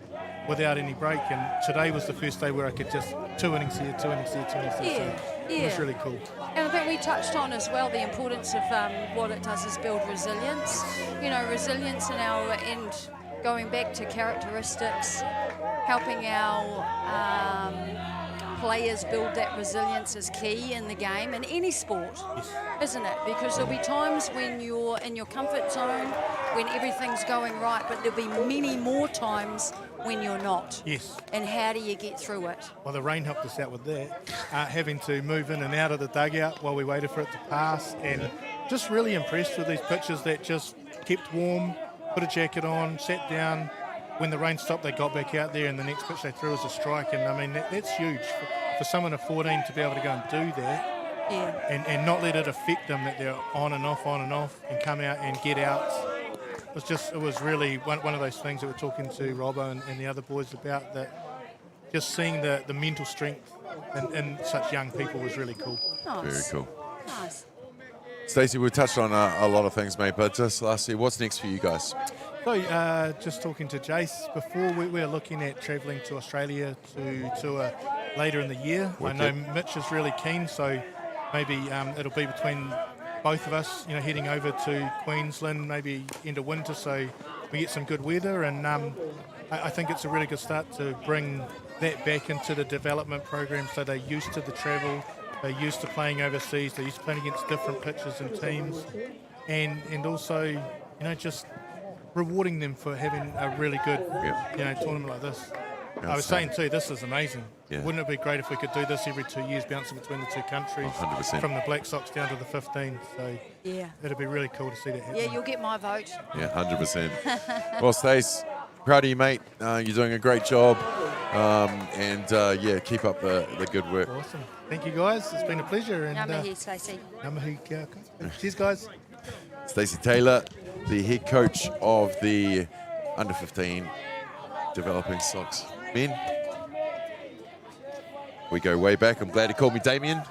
without any break, and today was the first day where I could just 2 innings here, 2 innings there, 2 innings there. So it was really cool. And I think we touched on as well the importance of what it does is build resilience. You know, resilience in our end, going back to characteristics, helping our players build that resilience is key in the game, in any sport, isn't it? Because there'll be times when you're in your comfort zone, when everything's going right, but there'll be many more times when you're not. Yes. And how do you get through it? Well, the rain helped us out with that, having to move in and out of the dugout while we waited for it to pass, and just really impressed with these pitchers that just kept warm, put a jacket on, sat down. When the rain stopped, they got back out there, and the next pitch they threw was a strike. And I mean, that's huge for someone of 14 to be able to go and do that, and not let it affect them, that they're on and off, and come out and get out. It was really one of those things that we're talking to Robbo and the other boys about, that just seeing the mental strength in such young people was really cool. Nice. Very cool. Nice. Stacey, we've touched on a lot of things, mate, but just lastly, what's next for you guys? So, just talking to Jace before, we were looking at travelling to Australia to tour later in the year. Wicked. I know Mitch is really keen, so maybe it'll be between both of us, heading over to Queensland, maybe end of winter, so we get some good weather. And I think it's a really good start to bring that back into the development program, so they're used to the travel, they're used to playing overseas, they're used to playing against different pitches and teams, and also, just rewarding them for having a really good, tournament like this. I was saying too, this is amazing. Yeah. Wouldn't it be great if we could do this every 2 years, bouncing between the two countries, 100%. from the Black Sox down to the 15? So Yeah. it'd be really cool to see that happen. Yeah, you'll get my vote. Yeah, 100%. Well, Stace, proud of you, mate. You're doing a great job. Keep up the good work. Awesome. Thank you, guys. It's been a pleasure. And, Number here, Stacey. Cheers, guys. Stacey Taylor, the head coach of the under-15 developing Sox men. We go way back. I'm glad he called me Damien.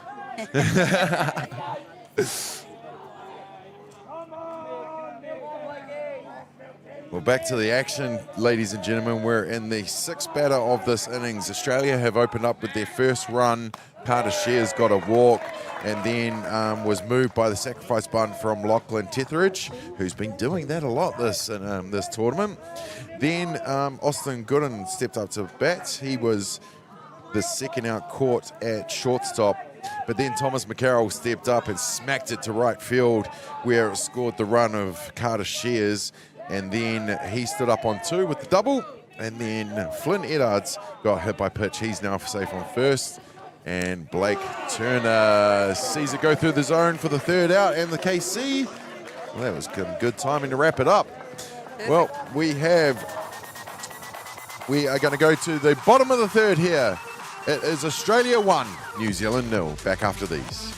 Well, back to the action, ladies and gentlemen. We're in the sixth batter of this innings. Australia have opened up with their first run. Carter Shears got a walk and then was moved by the sacrifice bunt from Lachlan Tetheridge, who's been doing that a lot this tournament. Then Austin Gooden stepped up to bat. He was the second out caught at shortstop. But then Thomas McCarroll stepped up and smacked it to right field, where it scored the run of Carter Shears. And then he stood up on two with the double. And then Flynn Eddards got hit by pitch. He's now safe on first. And Blake Turner sees it go through the zone for the third out. And the KC, well, that was good timing to wrap it up. Well, we are going to go to the bottom of the third here. It is Australia 1, New Zealand 0. Back after these.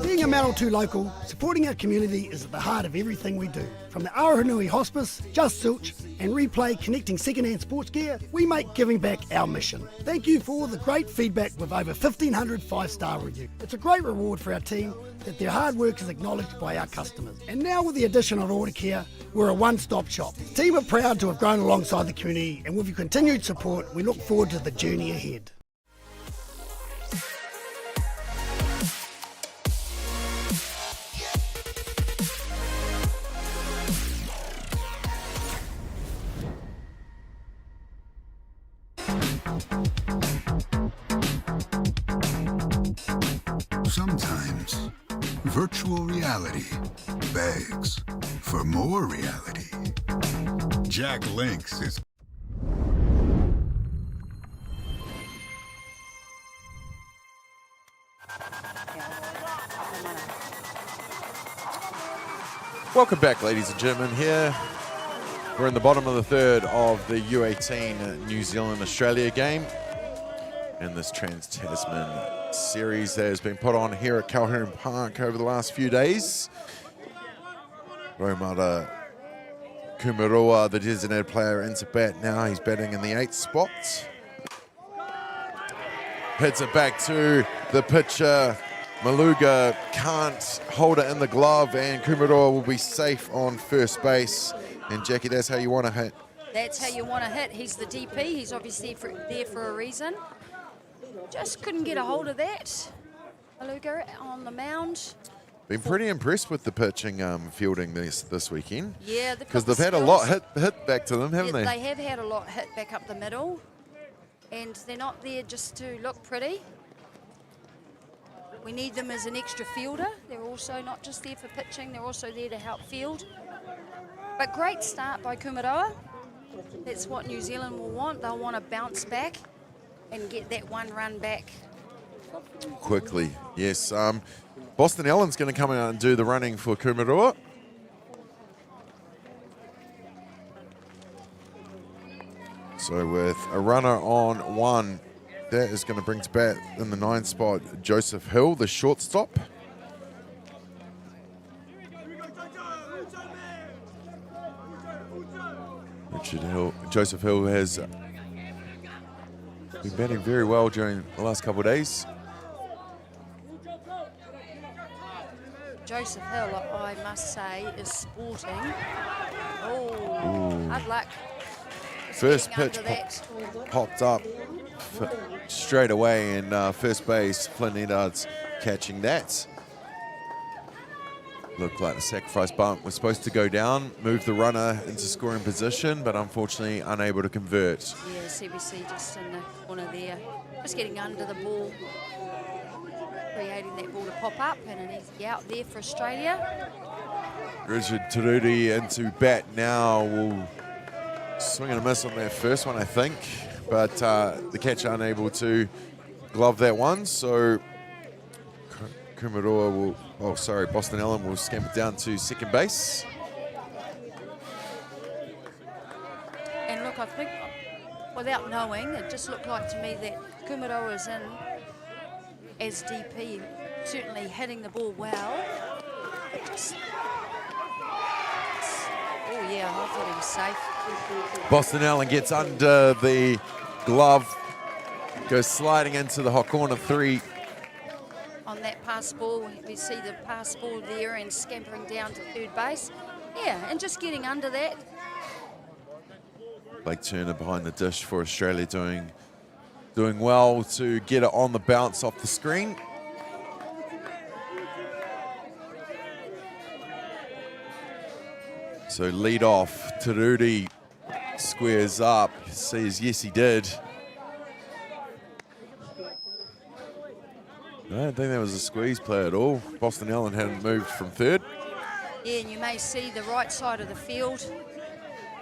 Being a Manawatū local, supporting our community is at the heart of everything we do. From the Aoranui Hospice, Just Silch, and Replay connecting second-hand sports gear, we make giving back our mission. Thank you for all the great feedback with over 1,500 five-star reviews. It's a great reward for our team that their hard work is acknowledged by our customers. And now with the addition of Order Care, we're a one-stop shop. The team are proud to have grown alongside the community, and with your continued support, we look forward to the journey ahead. Sometimes, virtual reality begs for more reality. Jack Links is... Welcome back, ladies and gentlemen. Here we're in the bottom of the third of the U18 New Zealand-Australia game in this Trans-Tasman series that has been put on here at Colquhoun Park over the last few days. Raumara Kumaroa, the designated player, into bat now. He's batting in the 8th spot. Hits it back to the pitcher. Maluga can't hold it in the glove, and Kumaroa will be safe on first base. And Jackie, that's how you want to hit. That's how you want to hit. He's the DP. He's obviously there for a reason. Just couldn't get a hold of that. Maluga on the mound. Been pretty impressed with the pitching fielding this weekend. Yeah, because they've had a lot hit back to them, haven't they? They have had a lot hit back up the middle, and they're not there just to look pretty. We need them as an extra fielder. They're also not just there for pitching, they're also there to help field. But great start by Kumaroa. That's what New Zealand will want. They'll want to bounce back and get that one run back. Quickly, yes. Boston Allen's going to come out and do the running for Kumaroa. So with a runner on one, that is going to bring to bat in the 9th spot Joseph Hill, the shortstop. Joseph Hill has been batting very well during the last couple of days. Joseph Hill, I must say, is sporting. Oh, hard luck. First pitch popped up straight away in first base. Flynn Eddard's catching that. Looked like the sacrifice bunt was supposed to go down, move the runner into scoring position, but unfortunately unable to convert. Yeah, CBC just in the corner there, just getting under the ball, creating that ball to pop up, and an easy out there for Australia. Richard Turudi into bat now. Will swing and a miss on that first one, I think, but the catcher unable to glove that one, so Kumaroa will, Boston Allen will scamper down to second base. And look, I think, without knowing, it just looked like to me that Kumaroa is in as DP, certainly hitting the ball well. Oh yeah, I thought he was safe. Boston Allen gets under the glove, goes sliding into the hot corner 3. On that pass ball, we see the pass ball there and scampering down to third base. Yeah, and just getting under that. Blake Turner behind the dish for Australia, doing well to get it on the bounce off the screen. So lead off, Turudi squares up, says yes he did. I don't think that was a squeeze play at all. Boston Allen hadn't moved from third. Yeah, and you may see the right side of the field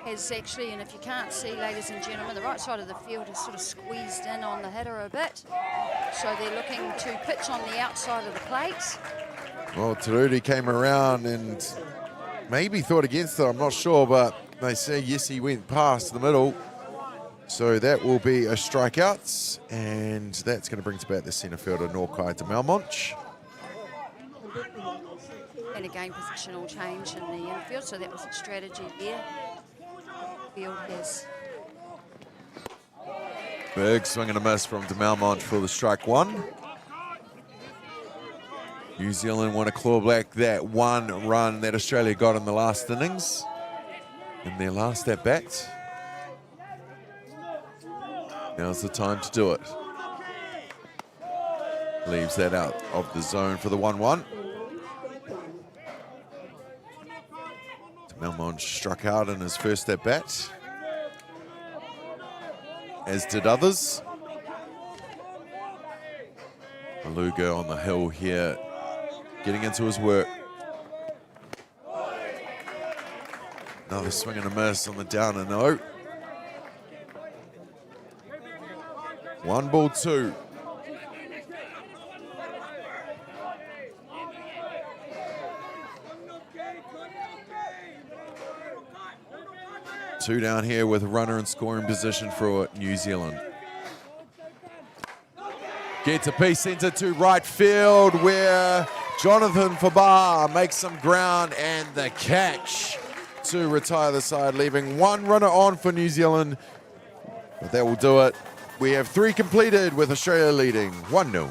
has actually, and if you can't see, ladies and gentlemen, the right side of the field is sort of squeezed in on the hitter a bit. So they're looking to pitch on the outside of the plate. Well, Turudi came around and maybe thought against it, I'm not sure, but they say yes, he went past the middle. So that will be a strikeout, and that's going to bring to bat the centre fielder, Norkai de Malmonch. And again, positional change in the infield, so that was a strategy there. Field has. Big swing and a miss from de Malmonch for the strike 1. New Zealand want to claw back that 1 run that Australia got in the last innings in their last at bat. Now's the time to do it. Leaves that out of the zone for the 1-1. Malmonch struck out in his first at bat, as did others. Beluga on the hill here, getting into his work. Another swing and a miss on the down and 0. 1-2. Two down here with a runner in scoring position for New Zealand. Gets a piece centre to right field where Jonathan Fabar makes some ground and the catch to retire the side, leaving 1 runner on for New Zealand. But that will do it. We have 3 completed with Australia leading 1-0.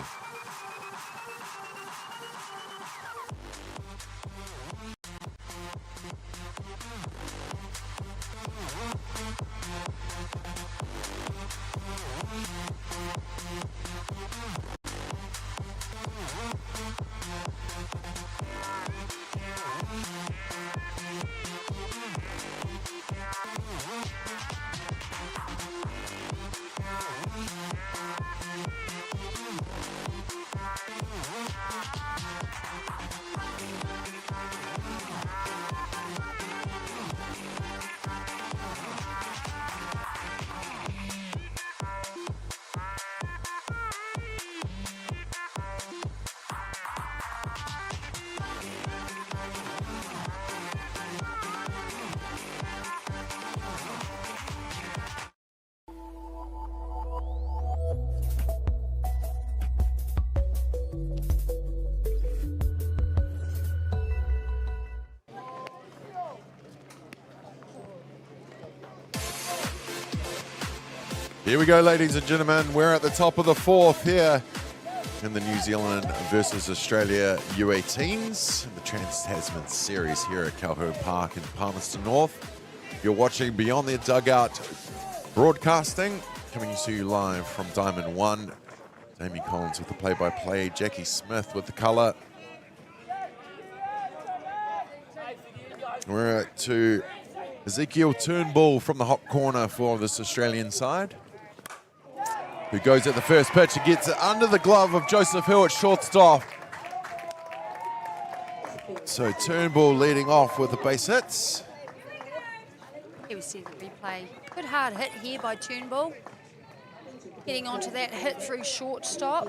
Here we go, ladies and gentlemen. We're at the top of the fourth here in the New Zealand versus Australia U18s, the Trans-Tasman series here at Colquhoun Park in Palmerston North. You're watching Beyond the Dugout broadcasting, coming to you live from Diamond 1. Amy Collins with the play-by-play, Jackie Smith with the colour. We're to Ezekiel Turnbull from the hot corner for this Australian side, who goes at the first pitch and gets it under the glove of Joseph Hill at shortstop. So Turnbull leading off with the base hits. Here we see the replay. Good hard hit here by Turnbull. Getting onto that hit through shortstop.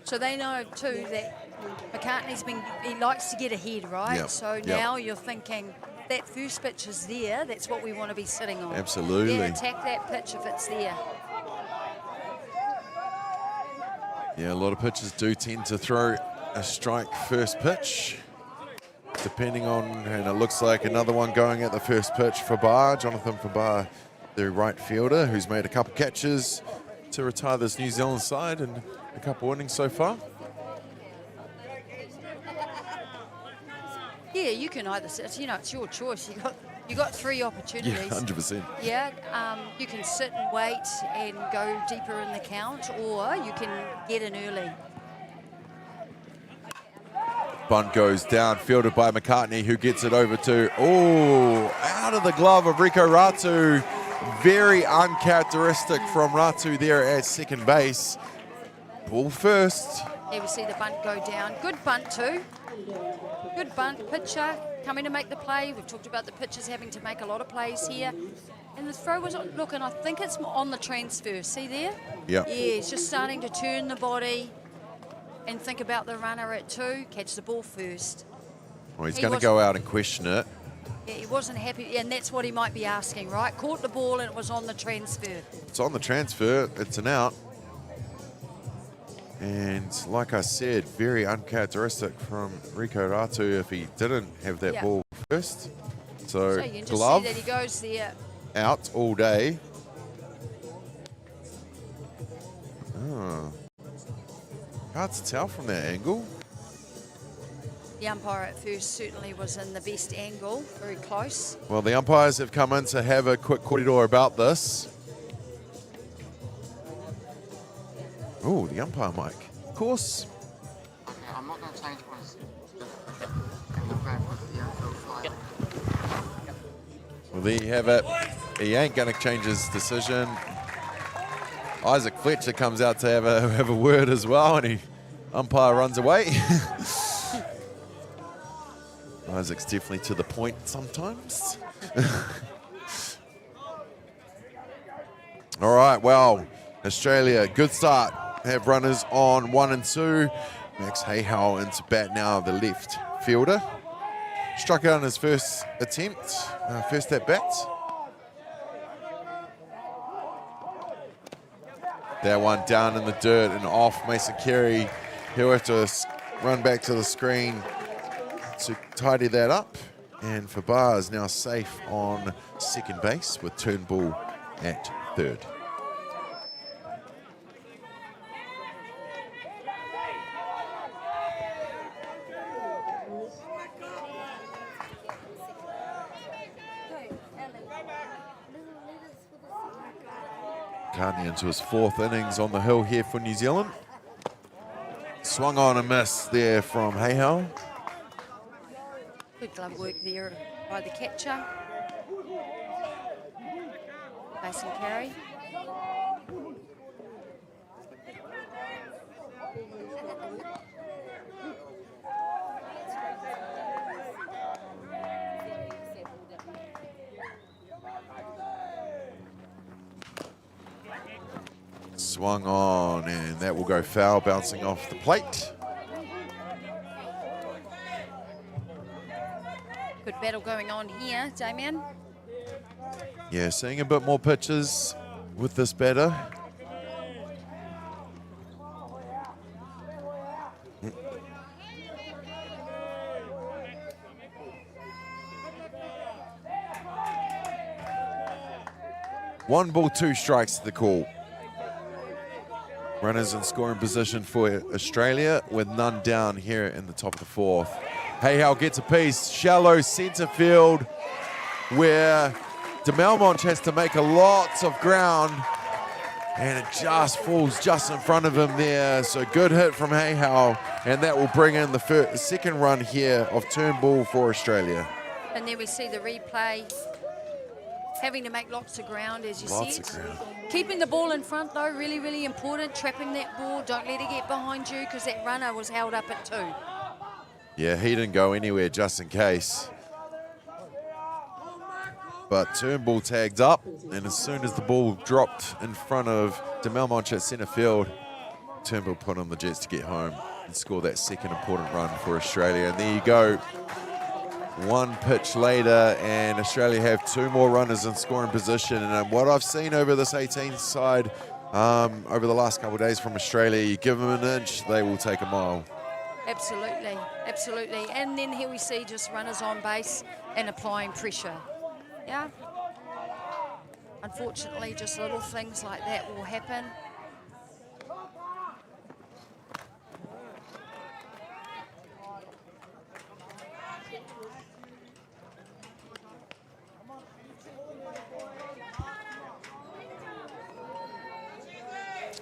So they know too that he likes to get ahead, right? Yep. So now you're thinking, that first pitch is there, that's what we want to be sitting on. Absolutely. Yeah, attack that pitch if it's there. Yeah, a lot of pitchers do tend to throw a strike first pitch, depending on, and it looks like another one going at the first pitch for Bar, Jonathan Fabar, the right fielder, who's made a couple catches to retire this New Zealand side and a couple innings so far. Yeah, you can either sit, it's your choice. You got three opportunities. Yeah, 100%. Yeah, you can sit and wait and go deeper in the count, or you can get in early. Bunt goes down, fielded by McCartney, who gets it over to, out of the glove of Rieko Ratu. Very uncharacteristic from Ratu there at second base. Ball first. Here we see the bunt go down. Good bunt too. Good bunt. Pitcher coming to make the play. We've talked about the pitchers having to make a lot of plays here. And the throw was, look, and I think it's on the transfer. See there? Yeah. Yeah, he's just starting to turn the body and think about the runner at two. Catch the ball first. Well, he's going to go out and question it. Yeah, he wasn't happy, and that's what he might be asking, right? Caught the ball and it was on the transfer. It's on the transfer. It's an out. And like I said, very uncharacteristic from Rieko Ratu if he didn't have that ball first. So you can just glove see that he goes there. out all day. Hard to tell from that angle. The umpire at first certainly was in the best angle, very close. Well, the umpires have come in to have a quick corridor about this. Oh, the umpire mic. Of course. Okay, I'm not going to change points. I'm going to put the outfield fly. Well, there you have it. He ain't going to change his decision. Isaac Fletcher comes out to have a word as well, and umpire runs away. Isaac's definitely to the point sometimes. All right, well, Australia, good start. Have runners on 1 and 2. Max Hayhow into bat now, the left fielder. Struck out on his first attempt, first at bat. That one down in the dirt and off Mason Carey. He'll have to run back to the screen to tidy that up. And Fabar is now safe on second base with Turnbull at third. Carney into his fourth innings on the hill here for New Zealand. Swung on a miss there from Hayhow. Good glove work there by the catcher. Mason Carey. Swung on, and that will go foul, bouncing off the plate. Good battle going on here, Damien. Yeah, seeing a bit more pitches with this batter. 1 ball, 2 strikes to the call. Runners in scoring position for Australia with none down here in the top of the 4th. Hayhow gets a piece, shallow centre field where de Melmonte has to make a lot of ground, and it just falls just in front of him there. So good hit from Hayhow, and that will bring in the second run here of Turnbull for Australia. And then we see the replay, having to make lots of ground, as you said. Keeping the ball in front, though, really, really important. Trapping that ball, don't let it get behind you, because that runner was held up at 2. Yeah, he didn't go anywhere just in case. But Turnbull tagged up, and as soon as the ball dropped in front of de Melmonte at centre field, Turnbull put on the Jets to get home and score that second important run for Australia. And there you go. 1 pitch later, and Australia have 2 more runners in scoring position. And what I've seen over this 18 side over the last couple of days from Australia, you give them an inch, they will take a mile. Absolutely, absolutely. And then here we see just runners on base and applying pressure. Yeah. Unfortunately, just little things like that will happen.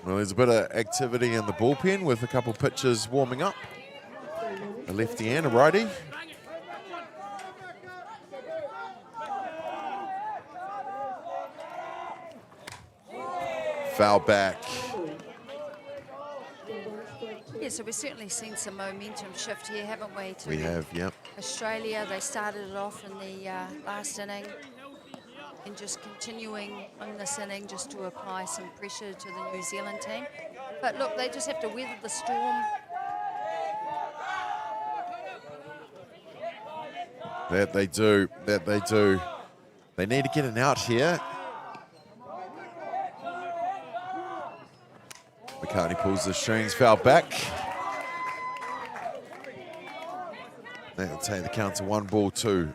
Well, there's a bit of activity in the bullpen with a couple of pitchers warming up. A lefty and a righty. Foul back. Yeah, so we've certainly seen some momentum shift here, haven't we? We have, yep. Australia, they started it off in the last inning, and just continuing in this inning just to apply some pressure to the New Zealand team. But look, they just have to weather the storm. That they do, that they do. They need to get an out here. McCartney pulls the strings, foul back. That'll take the count to 1 ball, 2.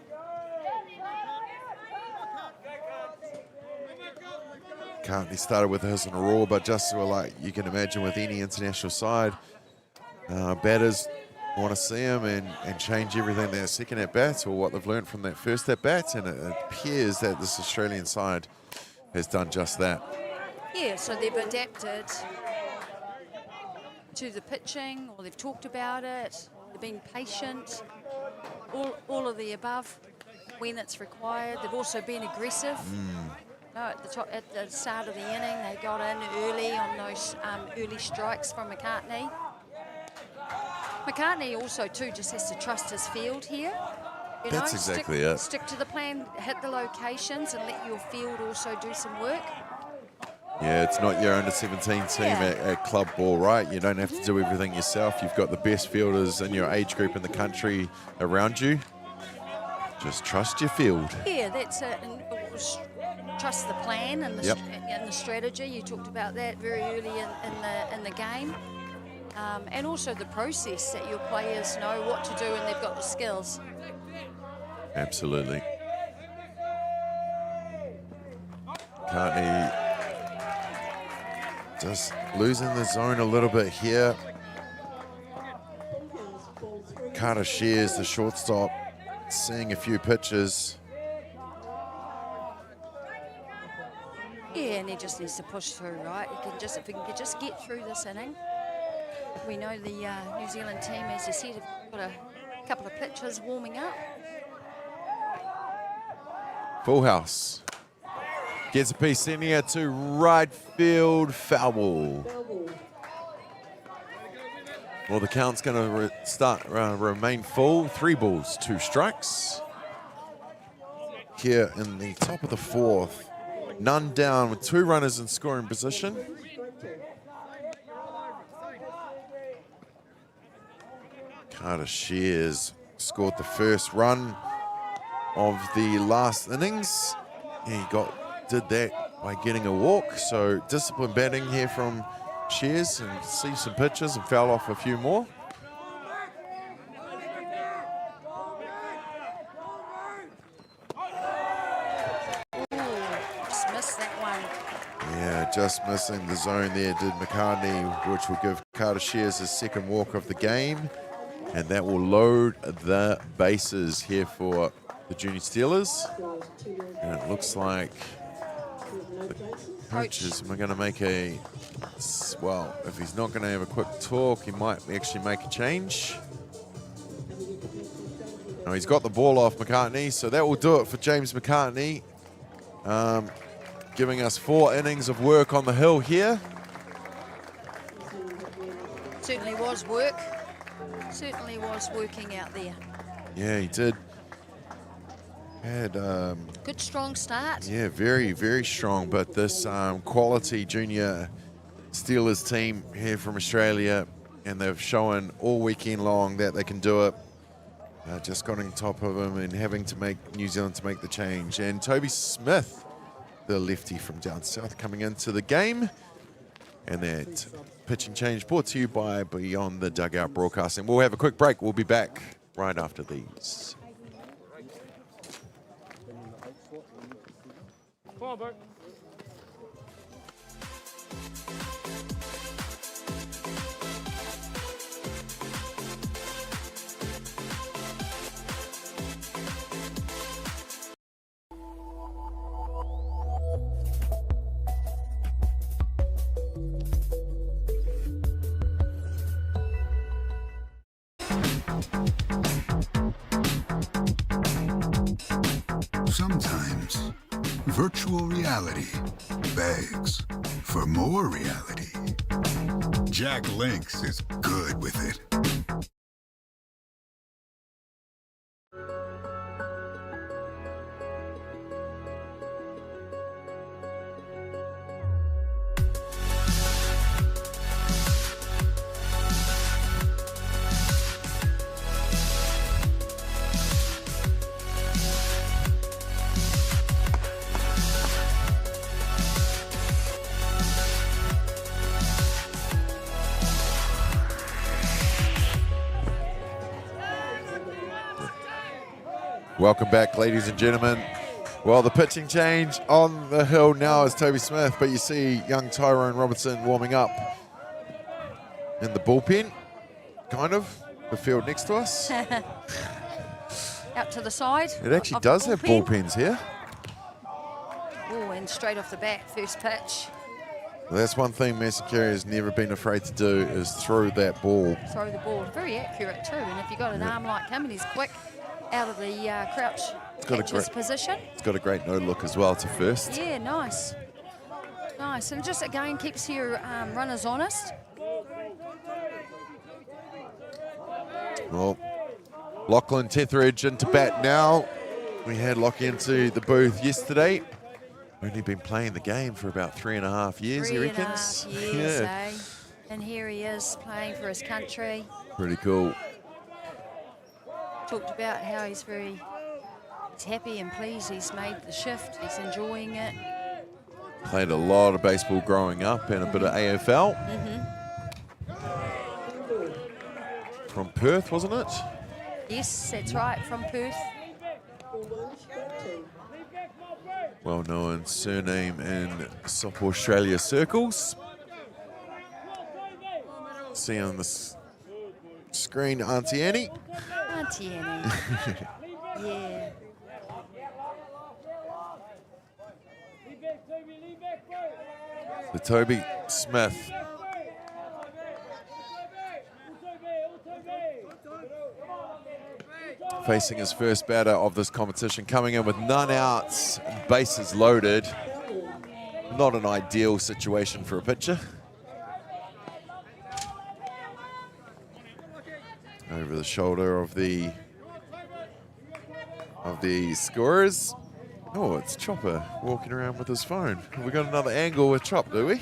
McCartney started with his in a roar, but just like you can imagine with any international side, batters want to see him and change everything their second at bat or what they've learned from that first at bat, and it appears that this Australian side has done just that. Yeah, so they've adapted to the pitching, or they've talked about it, they've been patient, all of the above when it's required. They've also been aggressive. No, at the start of the inning, they got in early on those early strikes from McCartney. McCartney also, too, just has to trust his field here. That's exactly it. Stick to the plan, hit the locations, and let your field also do some work. Yeah, it's not your under-17 team at club ball, right? You don't have to do everything yourself. You've got the best fielders in your age group in the country around you. Just trust your field. Yeah, that's it. And trust the plan and the strategy. You talked about that very early in the game. And also the process, that your players know what to do and they've got the skills. Absolutely. McCartney just losing the zone a little bit here. Carter Shears, the shortstop, seeing a few pitches. Yeah, and he just needs to push through, right? If he can just get through this inning. We know the New Zealand team, as you said, have got a couple of pitchers warming up. Full house. Gets a piece in here to right field, foul ball. Well, the count's going to remain full. 3 balls, 2 strikes. Here in the top of the 4th. None down with 2 runners in scoring position. Carter Shears scored the first run of the last innings. He did that by getting a walk. So disciplined batting here from Shears, and see some pitches and foul off a few more. Ooh, just missed that one. just missing the zone there, did McCartney, which will give Carter Shears his second walk of the game. And that will load the bases here for the Junior Steelers. And it looks like the coaches are going to make a, well, if he's not going to have a quick talk, he might actually make a change. No, he's got the ball off McCartney, so that will do it for James McCartney. Giving us 4 innings of work on the hill here. Certainly was work. Certainly was working out there. Yeah, he did. Had good strong start. Yeah, very, very strong. But this quality junior Steelers team here from Australia, and they've shown all weekend long that they can do it. Just got on top of him and having to make New Zealand to make the change. And Toby Smith, the lefty from down south, coming into the game. And that pitching change brought to you by Beyond the Dugout Broadcasting. We'll have a quick break. We'll be back right after these. Come on, Bert. Sometimes virtual reality begs for more reality. Jack Links is good with it. Welcome back, ladies and gentlemen. Well, the pitching change on the hill now is Toby Smith, but you see young Tyrone Robertson warming up in the bullpen, kind of, the field next to us. Out to the side. It actually does have bullpens here. Oh, and straight off the bat, first pitch. Well, that's one thing Mason Carey has never been afraid to do, is throw that ball. Throw the ball. Very accurate too, and if you've got an arm like him and he's quick out of the crouch catcher's position. It's got a great no look as well to first. Yeah, nice. Nice, and just again keeps your runners honest. Well, Lachlan Tetheridge into bat now. We had Lockie into the booth yesterday. Only been playing the game for about 3.5 years, he reckons. 3.5 years, eh? And here he is playing for his country. Pretty cool. Talked about how he's happy and pleased. He's made the shift. He's enjoying it. Played a lot of baseball growing up and a bit of AFL. From Perth, wasn't it? Yes, that's right, from Perth. Well-known surname in Softball Australia circles. See on the screen, Auntie Annie. Auntie Annie. Yeah. The Toby Smith. Facing his first batter of this competition, coming in with none outs, bases loaded. Not an ideal situation for a pitcher. Over the shoulder of the scorers. Oh, it's Chopper walking around with his phone. We got another angle with Chop, do we?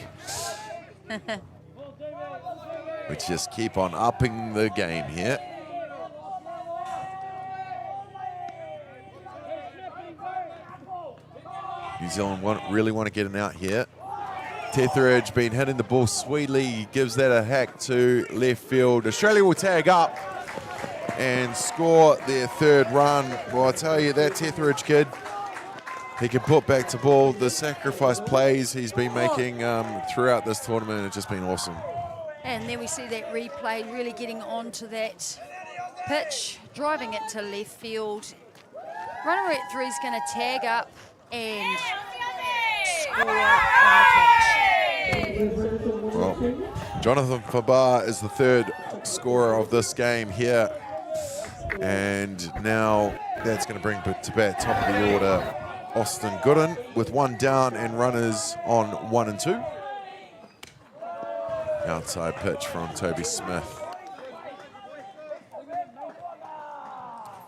We just keep on upping the game here. New Zealand really want to get an out here. Tetheridge been hitting the ball sweetly. He gives that a hack to left field. Australia will tag up and score their third run. Well, I tell you, that Tetheridge kid, he can put back to ball. The sacrifice plays he's been making throughout this tournament have just been awesome. And then we see that replay really getting onto that pitch, driving it to left field. Runner at 3 is going to tag up and score on the catch. Well, Jonathan Fabar is the third scorer of this game here. And now that's going to bring to bat top of the order Austin Gooden with 1 down and runners on 1 and 2. Outside pitch from Toby Smith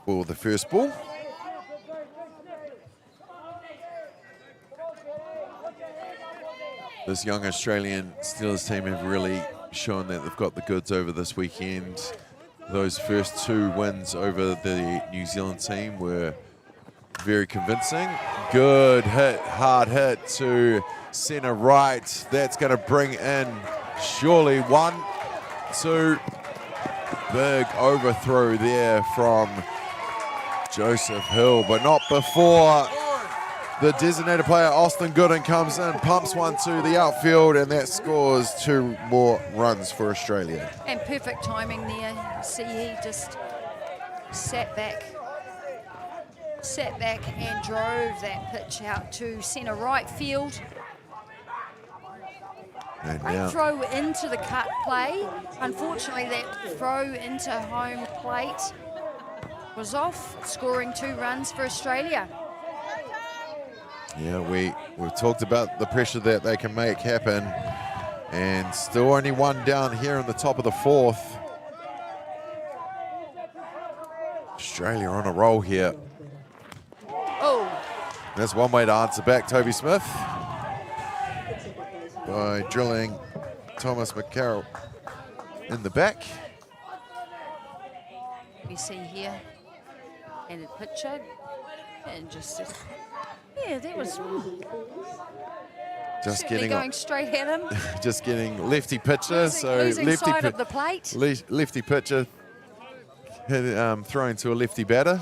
for the first ball. This young Australian Steelers team have really shown that they've got the goods over this weekend. Those first 2 wins over the New Zealand team were very convincing. Good hit, hard hit to centre right. That's going to bring in surely 1, 2. Big overthrow there from Joseph Hill, but not before the designated player, Austin Gooden, comes in, pumps 1 to the outfield, and that scores 2 more runs for Australia. And perfect timing there. See, he just sat back and drove that pitch out to centre right field. And Great now, throw into the cut play. Unfortunately, that throw into home plate was off, scoring 2 runs for Australia. yeah, we've talked about the pressure that they can make happen, and still only 1 down here in the top of the 4th. Australia on a roll here. Oh, That's one way to answer back Toby Smith by drilling Thomas McCarroll in the back. we see here, and a picture, and just yeah, that was Just certainly getting going straight at him. just getting lefty pitcher, Losing lefty side of the plate. lefty pitcher throwing to a lefty batter.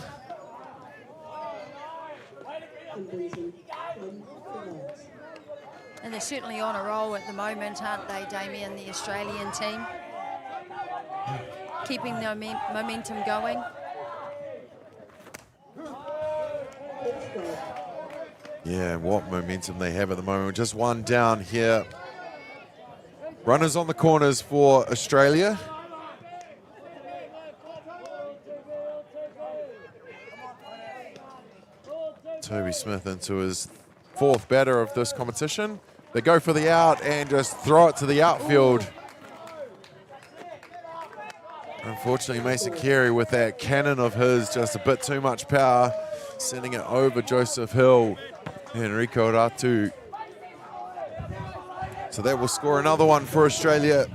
And they're certainly on a roll at the moment, aren't they, Damien, the Australian team? Keeping the momentum going. Yeah, what momentum they have at the moment. Just 1 down here. Runners on the corners for Australia. Toby Smith into his 4th batter of this competition. They go for the out and just throw it to the outfield. Unfortunately, Mason Carey with that cannon of his, just a bit too much power, sending it over Joseph Hill and Enrico Ratu. So that will score another one for Australia.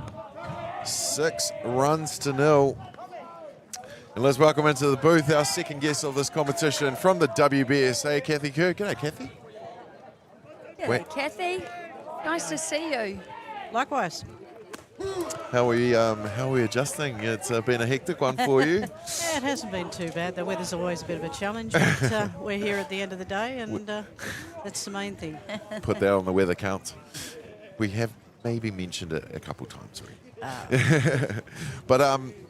6 runs to 0. And let's welcome into the booth our second guest of this competition from the WBSA, Kathy Kerr. G'day, Kathy. G'day, Kathy. Nice to see you. Likewise. How are we adjusting? It's been a hectic one for you. Yeah, it hasn't been too bad. The weather's always a bit of a challenge, but we're here at the end of the day, and that's the main thing. Put that on the weather count. We have maybe mentioned it a couple times already. But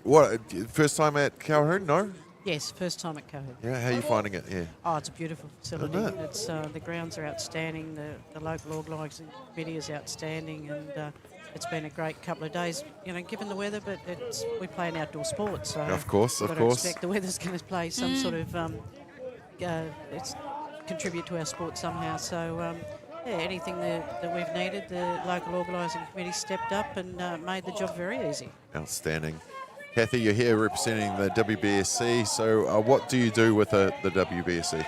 what? First time at Colquhoun? No. Yes, first time at Colquhoun. Yeah. How are you finding it? Yeah. Oh, it's a beautiful facility. Isn't it? It's the grounds are outstanding. The local organising committee is outstanding, and it's been a great couple of days. You know, given the weather, but we play an outdoor sport, so Of course. we've got to expect the weather's going to play some sort of contribute to our sport somehow. So. Yeah, anything that we've needed, the local organising committee stepped up and made the job very easy. Outstanding. Kathy, you're here representing the WBSC. So what do you do with the WBSC?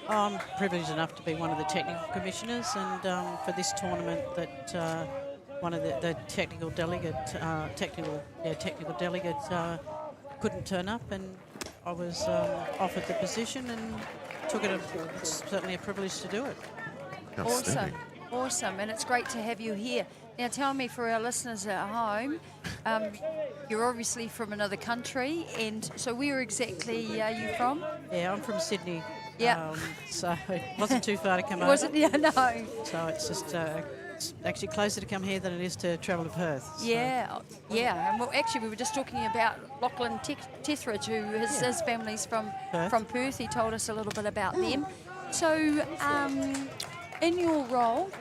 I'm privileged enough to be one of the technical commissioners, and for this tournament that one of the technical delegate couldn't turn up, and I was offered the position and took it. It's certainly a privilege to do it. Awesome, and it's great to have you here. Now tell me, for our listeners at home, you're obviously from another country, and so where exactly are you from? Yeah, I'm from Sydney, Yeah. So it wasn't too far to come over. Wasn't? Yeah, no. So it's just it's actually closer to come here than it is to travel to Perth. So. Yeah, yeah. And well, actually, we were just talking about Lachlan Tethridge, who his family's from Perth. He told us a little bit about them. So, in your role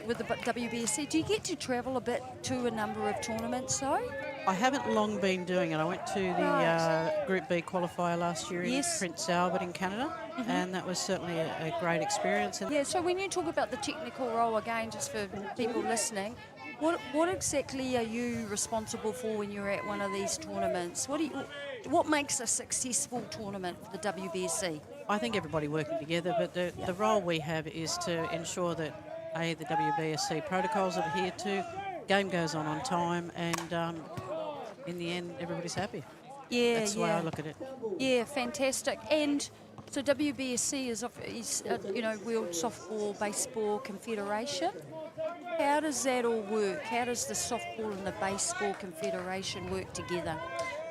with the WBSC, do you get to travel a bit to a number of tournaments, though? I haven't long been doing it. I went to the Group B qualifier last year in Prince Albert in Canada, and that was certainly a great experience. And yeah, so when you talk about the technical role, again, just for people listening, what exactly are you responsible for when you're at one of these tournaments? What makes a successful tournament for the WBSC? I think everybody working together, but the role we have is to ensure that the WBSC protocols are adhered to, game goes on time, and in the end, everybody's happy. Yeah, that's the way I look at it. Yeah, fantastic. And so WBSC is World Softball Baseball Confederation. How does that all work? How does the softball and the baseball confederation work together?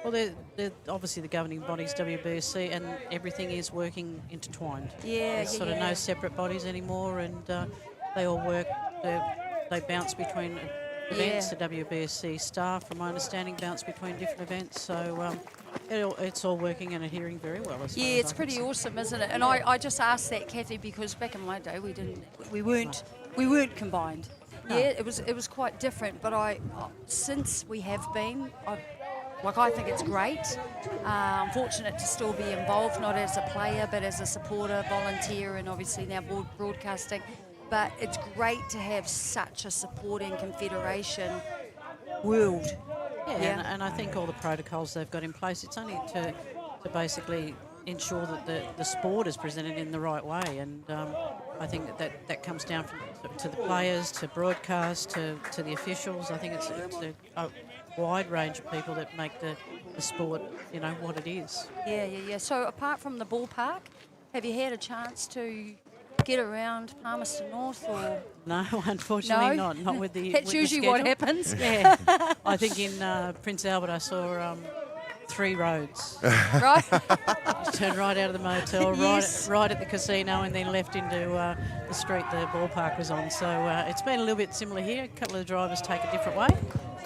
Well, they're obviously the governing bodies, WBSC, and everything is working intertwined. There's sort of no separate bodies anymore, and they all work. They bounce between events. The WBSC staff, from my understanding, bounce between different events. So it's all working and adhering very well. Yeah, it's pretty awesome, isn't it? And I just asked that, Kathy, because back in my day we weren't combined. No. Yeah, it was quite different. But since we have been, I think it's great. I'm fortunate to still be involved, not as a player, but as a supporter, volunteer, and obviously now broadcasting. But it's great to have such a supporting confederation world. Yeah. And I think all the protocols they've got in place, it's only to basically ensure that the sport is presented in the right way. And I think that comes down to the players, to broadcast, to the officials. I think it's a wide range of people that make the sport, what it is. Yeah. So apart from the ballpark, have you had a chance to get around Palmerston North or? No, unfortunately not. Not with the. That's usually what happens. Yeah, I think in Prince Albert I saw 3 roads. Right. Just turned right out of the motel, right at the casino, and then left into the street the ballpark was on. So it's been a little bit similar here. A couple of the drivers take a different way.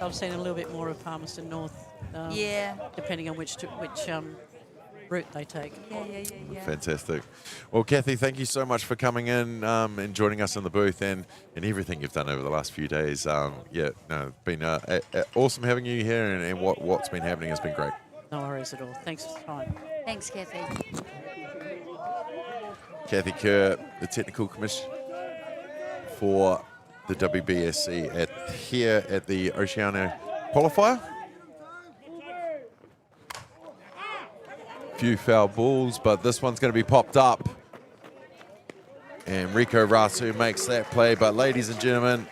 I've seen a little bit more of Palmerston North. Depending on which route they take. Yeah. Fantastic. Well, Kathy, thank you so much for coming in and joining us in the booth and everything you've done over the last few days. Been awesome having you here, and what's been happening has been great. No worries at all. Thanks for the time. Thanks, Kathy. Kathy Kerr, the technical commissioner for the WBSC here at the Oceania qualifier. Few foul balls, but this one's going to be popped up. And Rico Rasu makes that play. But ladies and gentlemen,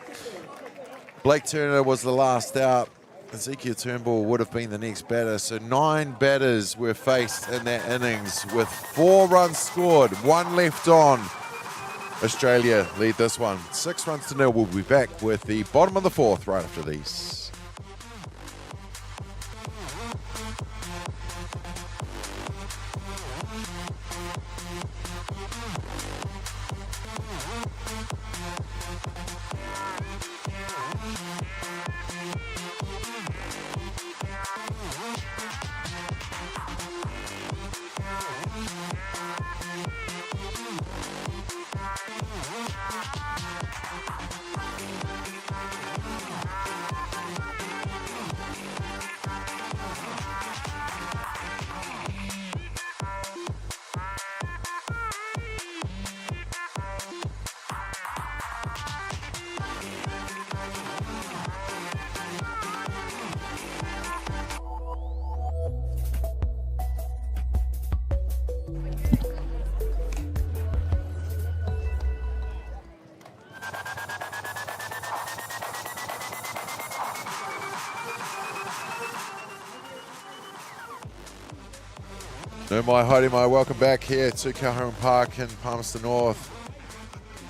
Blake Turner was the last out. Ezekiel Turnbull would have been the next batter. So 9 batters were faced in that innings with 4 runs scored, 1 left on. Australia lead this one 6-0. We'll be back with the bottom of the 4th right after these. No mai, haere mai, welcome back here to Colquhoun Park in Palmerston North.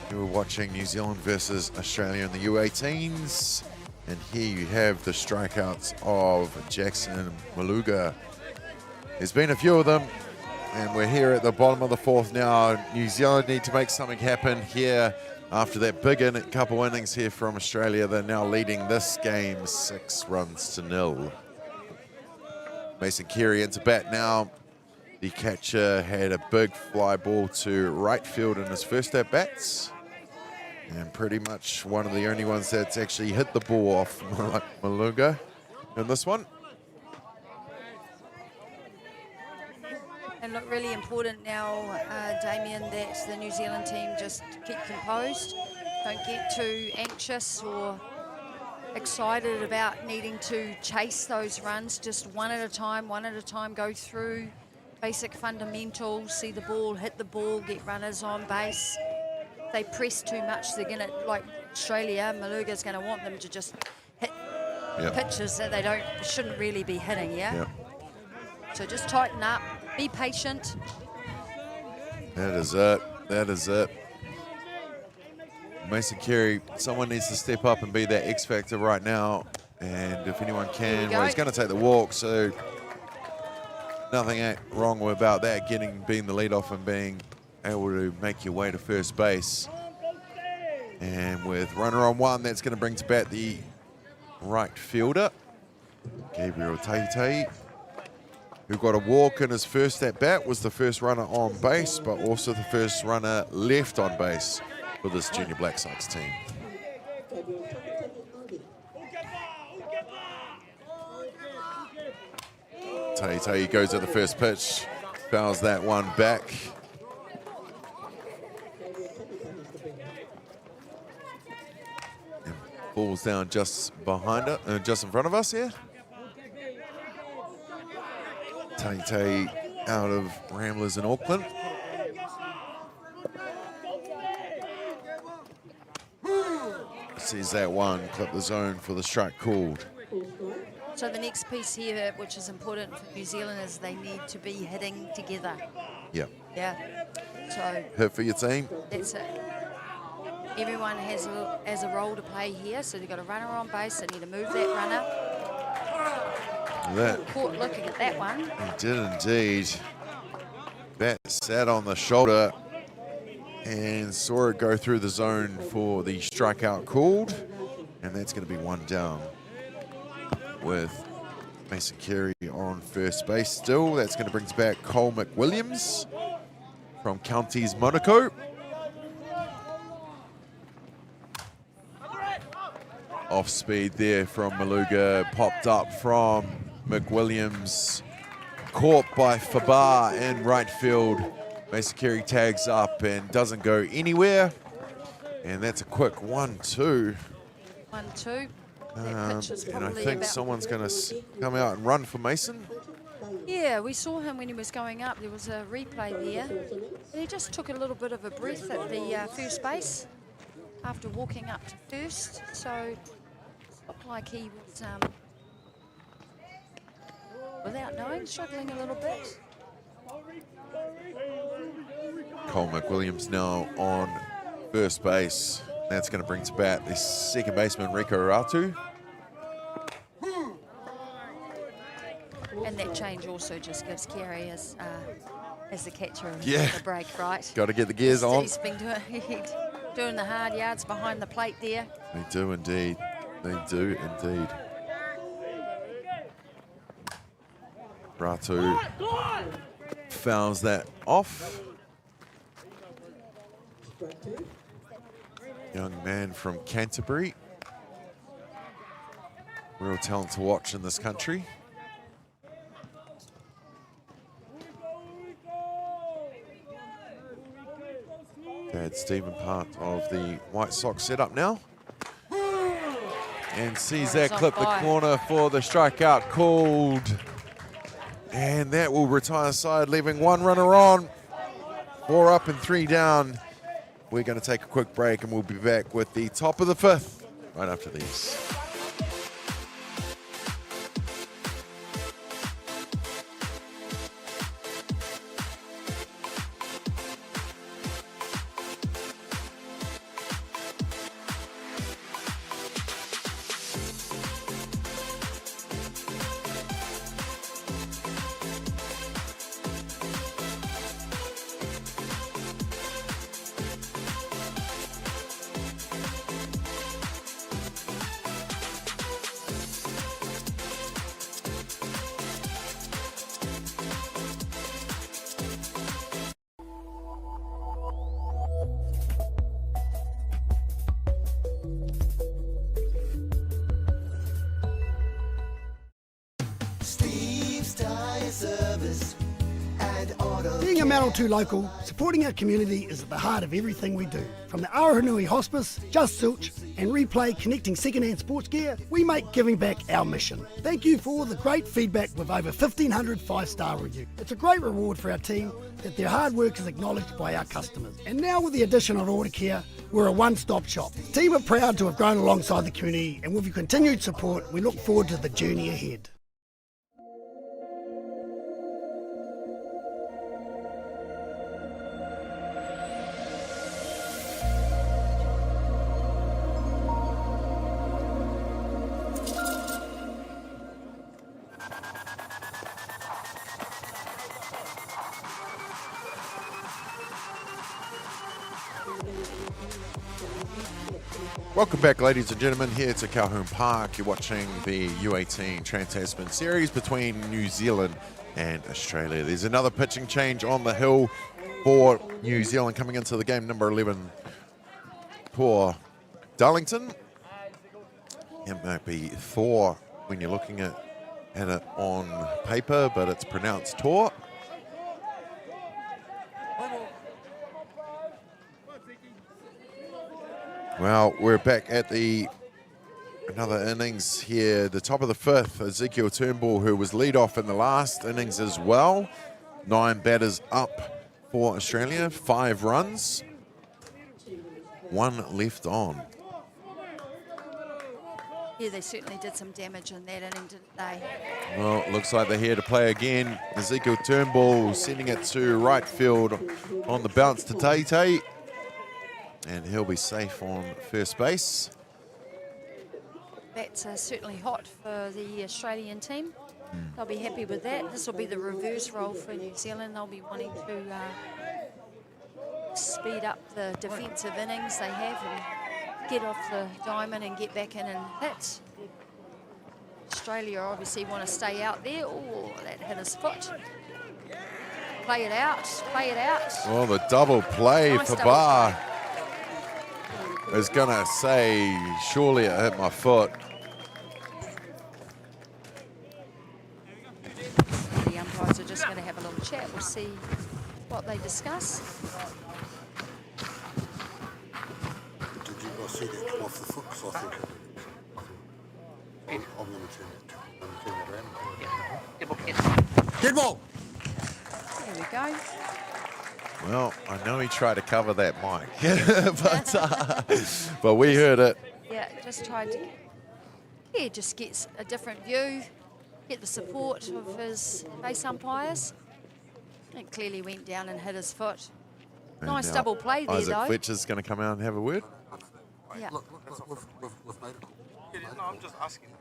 You were watching New Zealand versus Australia in the U18s. And here you have the strikeouts of Jackson Maluga. There's been a few of them. And we're here at the bottom of the fourth now. New Zealand need to make something happen here after that big couple innings here from Australia. They're now leading this game 6-0. Mason Carey into bat now. The catcher had a big fly ball to right field in his first at bats. And pretty much one of the only ones that's actually hit the ball off Maluga in this one. And look, really important now, Damien, that the New Zealand team just keep composed. Don't get too anxious or excited about needing to chase those runs. Just one at a time, go through basic fundamentals, see the ball, hit the ball, get runners on base. If they press too much, they're going to, like Australia, Maluga's going to want them to just hit pitches that they shouldn't really be hitting, So just tighten up, be patient. That is it. Mason Carey, someone needs to step up and be that X factor right now. And if anyone can, well, he's going to take the walk, so nothing wrong about that, being the leadoff and being able to make your way to first base. And with runner on one, that's going to bring to bat the right fielder, Gabriel Taitei, who got a walk in his first at bat, was the first runner on base, but also the first runner left on base for this junior Black Sox team. Taitei goes at the first pitch, fouls that one back. And falls down just behind it, just in front of us here. Taitei out of Ramblers in Auckland. Sees that one, clip the zone for the strike called. So the next piece here, which is important for New Zealand, is they need to be hitting together. Yeah. So hit for your team. That's it. Everyone has a role to play here, so they've got a runner on base. They need to move that runner. Caught looking at that one. He did indeed. Bat sat on the shoulder and saw it go through the zone for the strikeout called. And that's going to be one down with Mason Carey on first base still. That's going to bring us back Cole McWilliams from Counties Monaco. Off speed there from Maluga, popped up from McWilliams, caught by Fabar in right field. Mason Carey tags up and doesn't go anywhere. And that's a quick 1-2. 1-2. And I think someone's going to come out and run for Mason. Yeah, we saw him when he was going up. There was a replay there. And he just took a little bit of a breath at the first base after walking up to first. So it looked like he was, without knowing, struggling a little bit. Cole McWilliams now on first base. That's going to bring to bat the second baseman, Rico Ratu. And that change also just gives Carey as the catcher the break, right? Got to get the gears on. He's been doing the hard yards behind the plate there. They do indeed. They do indeed. Ratu fouls that off. Young man from Canterbury. Real talent to watch in this country. Dad Stephen, part of the White Sox setup now. And sees that clip the corner for the strikeout called. And that will retire side, leaving one runner on. 4 up and 3 down. We're going to take a quick break and we'll be back with the top of the 5th right after this. Being a Manawatū local, supporting our community is at the heart of everything we do. From the Aoranui Hospice, Just Silch, and Replay connecting second-hand sports gear, we make giving back our mission. Thank you for all the great feedback with over 1,500 five-star reviews. It's a great reward for our team that their hard work is acknowledged by our customers. And now with the addition of Order Care, we're a one-stop shop. The team are proud to have grown alongside the community, and with your continued support, we look forward to the journey ahead. Welcome back, ladies and gentlemen, here to Colquhoun Park. You're watching the U18 Trans-Tasman Series between New Zealand and Australia. There's another pitching change on the hill for New Zealand coming into the game, number 11 for Darlington. It might be Thor when you're looking at it on paper, but it's pronounced Tor. Well, we're back at another innings here, the top of the fifth. Ezekiel Turnbull, who was lead off in the last innings as well. 9 batters up for Australia, 5 runs, 1 left on. Yeah, they certainly did some damage in that inning, didn't they? Well, it looks like they're here to play again. Ezekiel Turnbull sending it to right field on the bounce to Tay. And he'll be safe on first base. Bats are certainly hot for the Australian team. They'll be happy with that. This will be the reverse role for New Zealand. They'll be wanting to speed up the defensive innings they have and get off the diamond and get back in and hit. Australia obviously want to stay out there. Oh, that hit his foot. Play it out, play it out. Oh, the double play Nice for double Bar. I was going to say, surely it hit my foot. The umpires are just going to have a little chat. We'll see what they discuss. Did you guys see that come off the foot? So I think I'm going to turn it around. Dead ball. There we go. Well, I know he tried to cover that mic, but we heard it. Yeah, just tried to, just gets a different view, get the support of his base umpires. It clearly went down and hit his foot. And Nice now double play there, Isaac though. Fletcher's going to come out and have a word. Yeah. Look, we've made it. No, I'm just asking.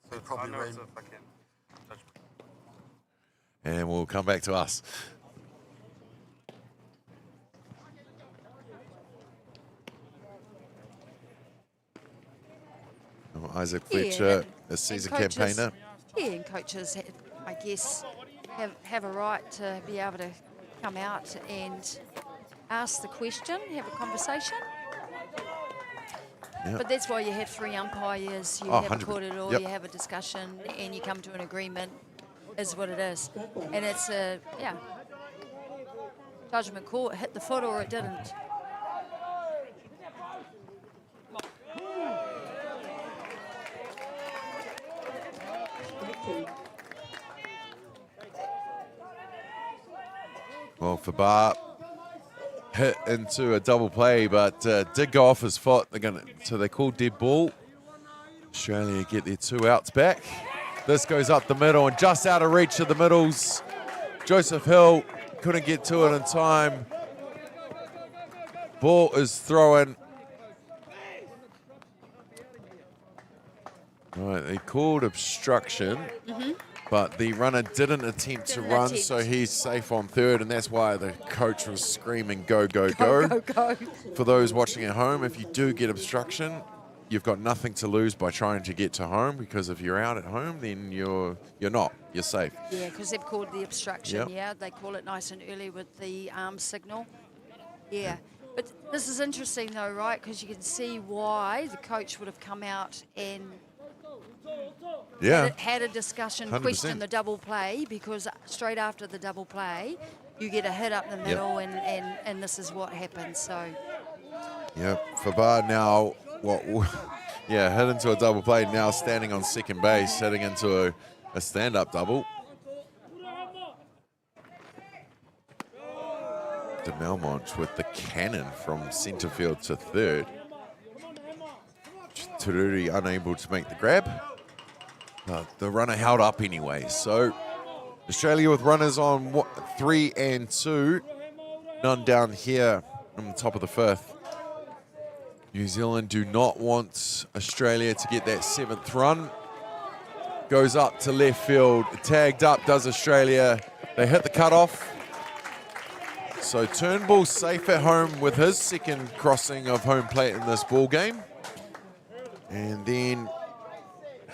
So probably I know rain. it's a fucking judgment. And we'll come back to us. Isaac Fletcher, a season campaigner. Yeah, and coaches, I guess, have a right to be able to come out and ask the question, have a conversation. Yep. But that's why you have 3 umpires, you have a court at all, you have a discussion, and you come to an agreement, is what it is. And it's a, judgment call, it hit the foot or it didn't. Well, for Bar, hit into a double play, but did go off his foot. So they call dead ball. Australia get their 2 outs back. This goes up the middle and just out of reach of the middles. Joseph Hill couldn't get to it in time. Ball is thrown. Right, they called obstruction. But the runner didn't attempt to run, so he's safe on third, and that's why the coach was screaming, go, go, go. Go, go, go. For those watching at home, if you do get obstruction, you've got nothing to lose by trying to get to home, because if you're out at home, then you're not. You're safe. Yeah, because they've called the obstruction, Yep. yeah. They call it nice and early with the arm signal. Yeah. But this is interesting, though, right? Because you can see why the coach would have come out and Yeah. had a discussion, 100%. questioned the double play, because straight after the double play, you get a hit up the middle, and this is what happens. So. Yep, Fabar now, hit into a double play, now standing on second base, heading into a stand-up double. De Melmont with the cannon from centre field to third. Tururi unable to make the grab. The runner held up anyway, so Australia with runners on 3 and 2. None down here on the top of the 5th. New Zealand do not want Australia to get that 7th run. Goes up to left field, tagged up does Australia. They hit the cutoff. So Turnbull safe at home with his second crossing of home plate in this ball game. And then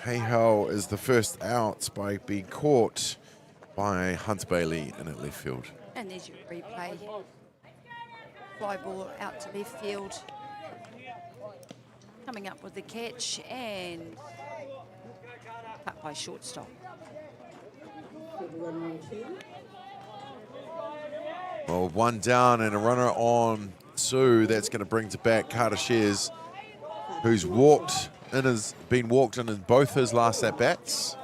Hayhow is the first out by being caught by Hunter Bailey in at left field. And there's your replay. Fly ball out to left field. Coming up with the catch and cut by shortstop. Well, one down and a runner on 2. That's going to bring to bat Carter Shears, who's been walked in both his last at-bats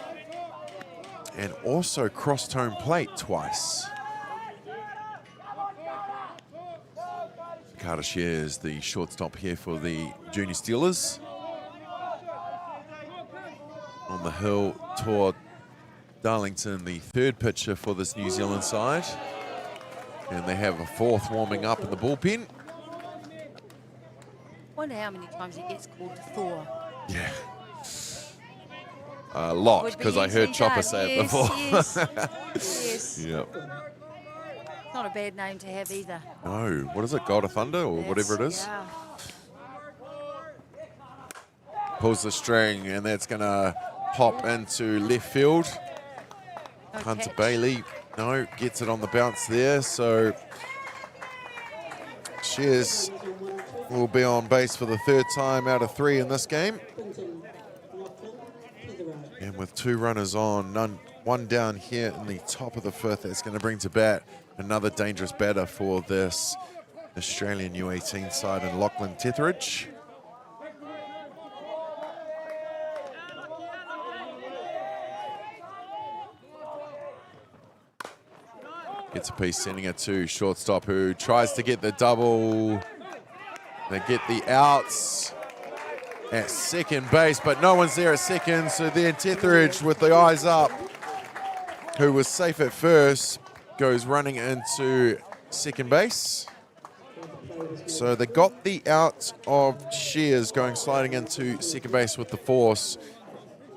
and also crossed home plate twice. Carter Shears, the shortstop here for the Junior Steelers. On the hill toward Darlington, the third pitcher for this New Zealand side. And they have a 4th warming up in the bullpen. Wonder how many times he gets called Thor. Yeah. A lot, because I heard Chopper say it before. Yes. Yep. Not a bad name to have either. No, what is it, God of Thunder or whatever it is? Yeah. Pulls the string, and that's going to hop into left field. Hunter catch. Bailey, no, gets it on the bounce there. So Shears will be on base for the 3rd time out of 3 in this game. And with 2 runners on, one down here in the top of the 5th, that's going to bring to bat another dangerous batter for this Australian U18 side in Lachlan Tetheridge. Gets a piece, sending it to shortstop, who tries to get the double. They get the outs at second base, but no one's there at second. So then Tetheridge, with the eyes up, who was safe at first, goes running into second base. So they got the out of Shears going sliding into second base with the force.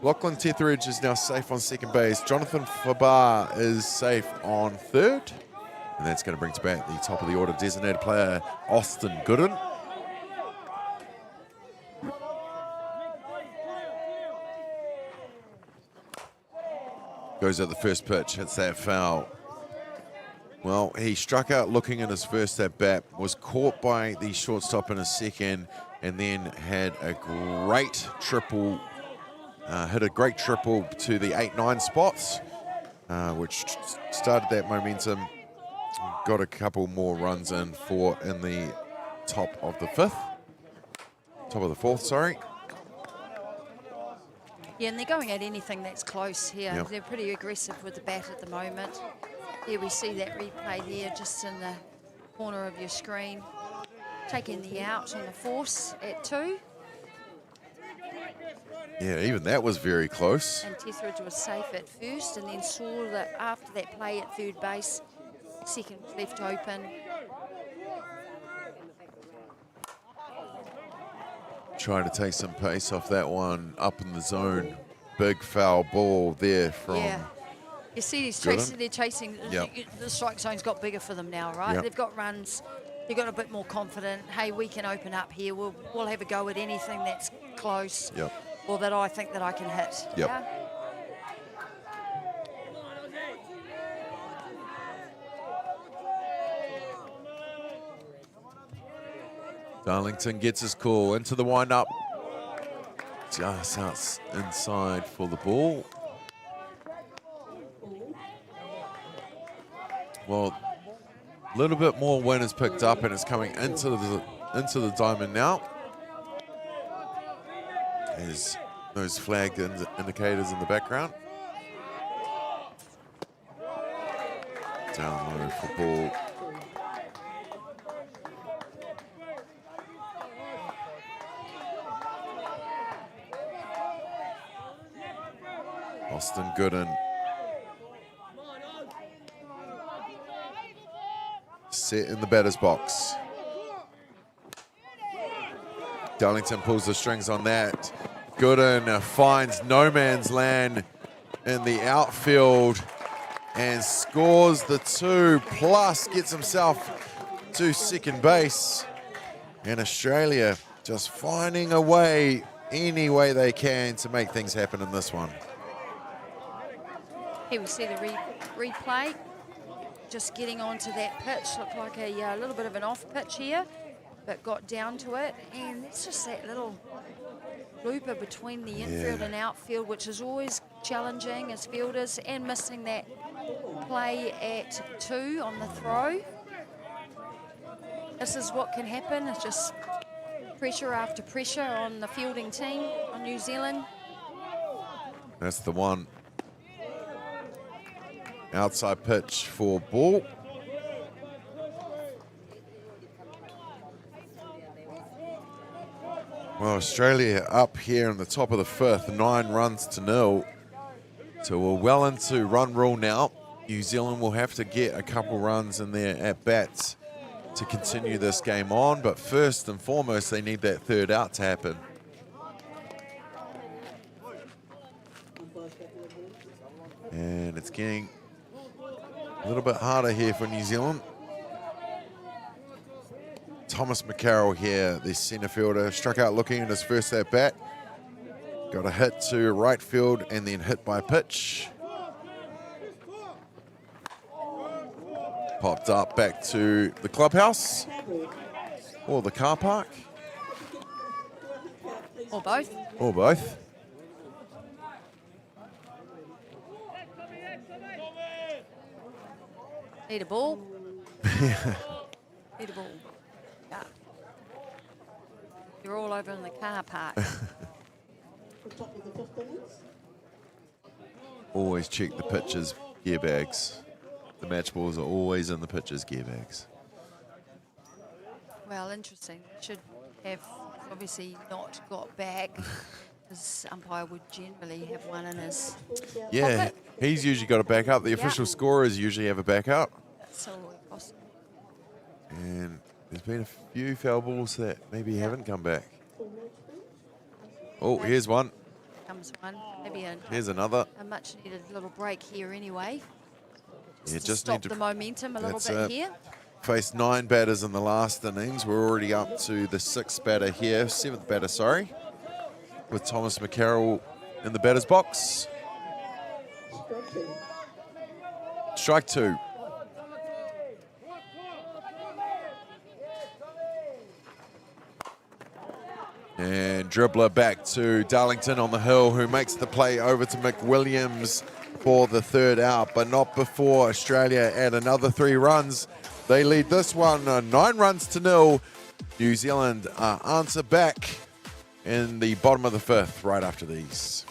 Lachlan Tetheridge is now safe on second base. Jonathan Fabar is safe on 3rd. And that's going to bring to bat the top of the order designated player, Austin Gooden. Goes at the first pitch, hits that foul. Well, he struck out looking in his first at-bat, was caught by the shortstop in his second, and then had a great triple, hit a great triple to the 8-9 spots, which started that momentum. Got a couple more runs in the top of the 4th, sorry. Yeah, and they're going at anything that's close here. Yep. They're pretty aggressive with the bat at the moment. Here we see that replay there just in the corner of your screen. Taking the out on the force at 2. Yeah, even that was very close. And Tetheridge was safe at first, and then saw that after that play at third base, second left open. Trying to take some pace off that one up in the zone. Big foul ball there from... Yeah. You see they're chasing. Yep. The strike zone's got bigger for them now, right? Yep. They've got runs. They've got a bit more confident. Hey, we can open up here. We'll have a go at anything that's close. Yep. Or that I think that I can hit. Yep. Yeah? Darlington gets his call into the wind-up. just out inside for the ball. Well, a little bit more wind is picked up and it's coming into the diamond now. There's those flag indicators in the background. Down low for ball. Austin Gooden. Set in the batter's box. Darlington pulls the strings on that. Gooden finds no man's land in the outfield and scores the 2, plus gets himself to second base. And Australia just finding a way, any way they can, to make things happen in this one. Here we see the replay. Just getting onto that pitch. Looked like a little bit of an off pitch here, but got down to it. And it's just that little looper between the infield and outfield, which is always challenging as fielders, and missing that play at 2 on the throw. This is what can happen. It's just pressure after pressure on the fielding team on New Zealand. That's the one. Outside pitch for ball. Well, Australia up here in the top of the 5th, 9 runs to 0. So we're well into run rule now. New Zealand will have to get a couple runs in there at bats to continue this game on. But first and foremost, they need that 3rd out to happen. And it's getting a little bit harder here for New Zealand. Thomas McCarroll here, the centre fielder, struck out looking in his first at bat. Got a hit to right field and then hit by pitch. Popped up back to the clubhouse or the car park. Or both. Or both. Need a ball. Need a ball. Yeah. You're all over in the car park. Always check the pitcher's gear bags. The match balls are always in the pitcher's gear bags. Well, interesting. Should have obviously not got back, because umpire would generally have one in his pocket. He's usually got a backup. The official scorers usually have a backup. That's all possible. And there's been a few foul balls that maybe haven't come back. Oh, here's one. Comes one. Maybe Here's another. a much needed little break here anyway. Yeah, To just stop need to the momentum a little that's bit it. here. Faced 9 batters in the last innings. We're already up to the 6th batter here, 7th batter, sorry, with Thomas McCarroll in the batter's box. Strike 2. And dribbler back to Darlington on the hill, who makes the play over to McWilliams for the 3rd out, but not before Australia add another 3 runs. They lead this one 9 runs to 0. New Zealand answer back in the bottom of the 5th right after these.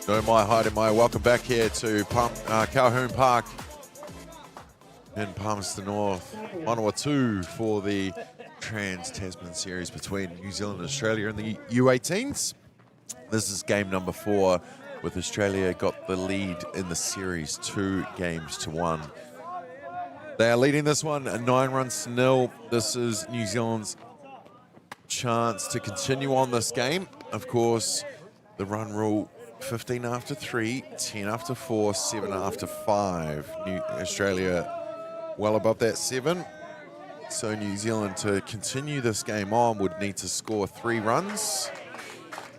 No mai, haere mai. Welcome back here to Colquhoun Park in Palmerston North, Manawatū, for the Trans-Tasman series between New Zealand and Australia in the U18s. This is game number 4, with Australia got the lead in the series 2-1. They are leading this one 9-0. This is New Zealand's chance to continue on this game. Of course, the run rule: 15 after 3, 10 after 4, 7 after 5. Australia well above that 7. So New Zealand, to continue this game on, would need to score 3 runs.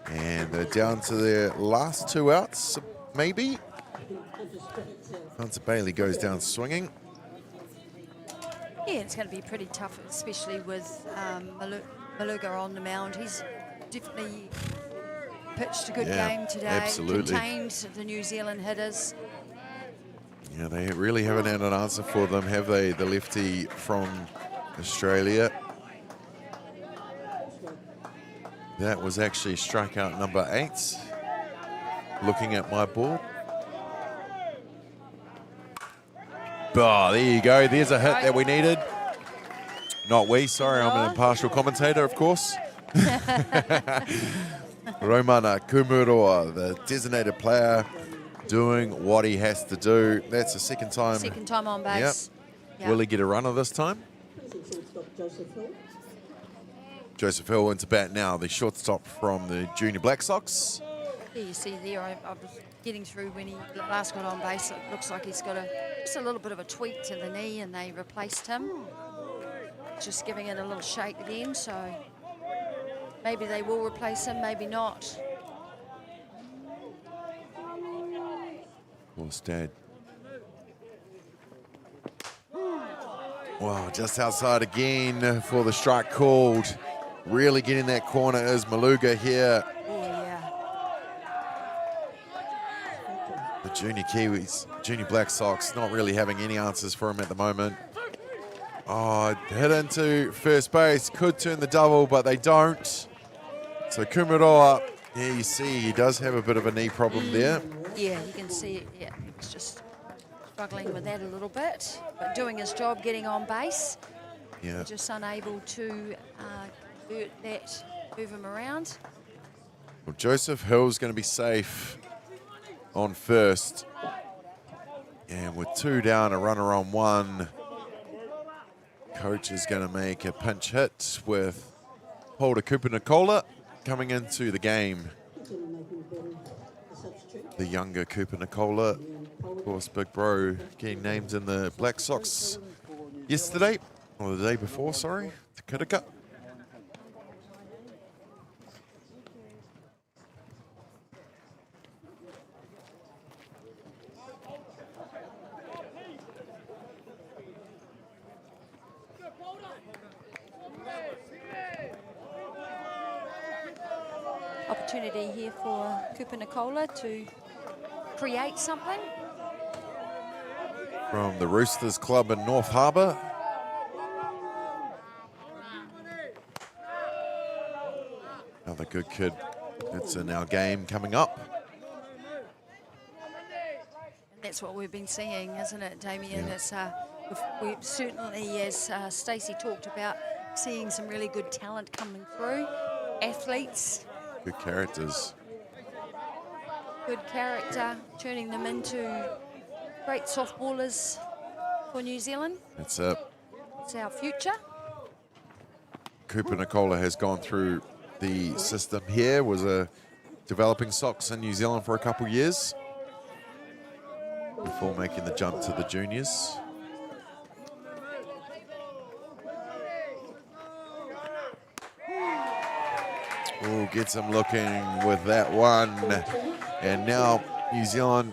And they're down to their last 2 outs, maybe. Hunter Bailey goes down swinging. Yeah, it's going to be pretty tough, especially with Maluga on the mound. He's definitely pitched a good game today. Absolutely. Contained the New Zealand hitters. Yeah, they really haven't had an answer for them, have they? The lefty from Australia. That was actually strikeout number 8. Looking at my board. Oh, there you go. There's a hit that we needed. Not we, sorry, I'm an impartial commentator, of course. Romana Kumuroa, the designated player, doing what he has to do. That's the second time. Second time on base. Yep. Will he get a runner this time? Joseph Hill into bat now, the shortstop from the Junior Black Sox. Yeah, you see there, I was getting through when he last got on base. It looks like he's got just a little bit of a tweak to the knee, and they replaced him. Just giving it a little shake again, so maybe they will replace him, maybe not. Well, Stad. Wow, just outside again for the strike called. Really getting that corner is Maluga here. Oh, yeah. The junior Kiwis, Junior Black Sox, not really having any answers for him at the moment. Oh, hit into first base, could turn the double, but they don't. So Kumuroa, yeah, you see he does have a bit of a knee problem there. Yeah, you can see it. Yeah, he's just struggling with that a little bit, but doing his job, getting on base. Yeah. Just unable to convert that, move him around. Well, Joseph Hill's going to be safe on first. And with 2 down, a runner on 1. Coach is going to make a pinch hit with Holder Cooper Nicola coming into the game. The younger Cooper Nicola, of course, Big Bro getting named in the Black Sox yesterday, or the day before, sorry, Te Kirika. Opportunity here for Cooper Nicola to create something. From the Roosters Club in North Harbour. Another good kid that's in our game coming up. And that's what we've been seeing, isn't it, Damien? Yeah. It's, we certainly, as Stacey talked about, seeing some really good talent coming through. Athletes. Good characters. Good character, turning them into great softballers for New Zealand. That's it. It's our future. Cooper Nicola has gone through the system here, was a developing Sox in New Zealand for a couple years before making the jump to the juniors. Oh, gets him looking with that one. And now New Zealand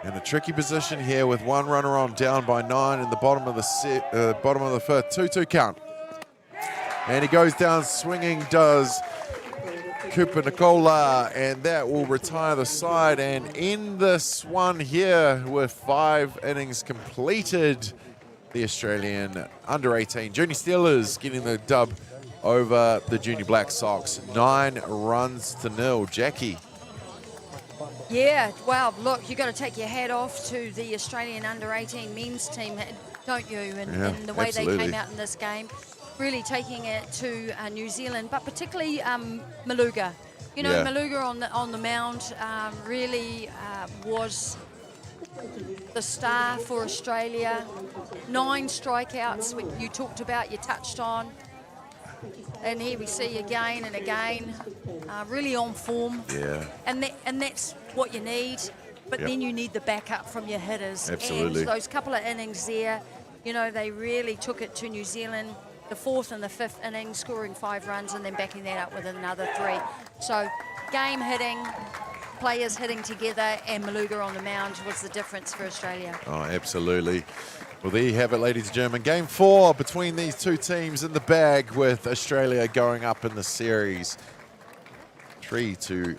in a tricky position here with 1 runner on, down by 9 in the bottom of the 5th. 2-2 count. And he goes down swinging, does Cooper Nicola, and that will retire the side and end this one here with 5 innings completed. The Australian under-18 Junior Steelers getting the dub over the Junior Black Sox, 9 runs to 0. Jackie. Yeah, well, look, you've got to take your hat off to the Australian under-18 men's team, don't you? And the way absolutely. they came out in this game, really taking it to New Zealand, but particularly Maluga. You know, Yeah. Maluga on the mound really was the star for Australia. 9 strikeouts you talked about, you touched on. And here we see again and again, really on form. Yeah. And that's what you need. But Yep. then you need the backup from your hitters. Absolutely. And those couple of innings there, you know, they really took it to New Zealand. The 4th and the 5th inning, scoring 5 runs and then backing that up with another 3. So game hitting, players hitting together, and Maluga on the mound was the difference for Australia. Oh, absolutely. Well, there you have it, ladies and gentlemen. Game 4 between these two teams in the bag, with Australia going up in the series 3-1.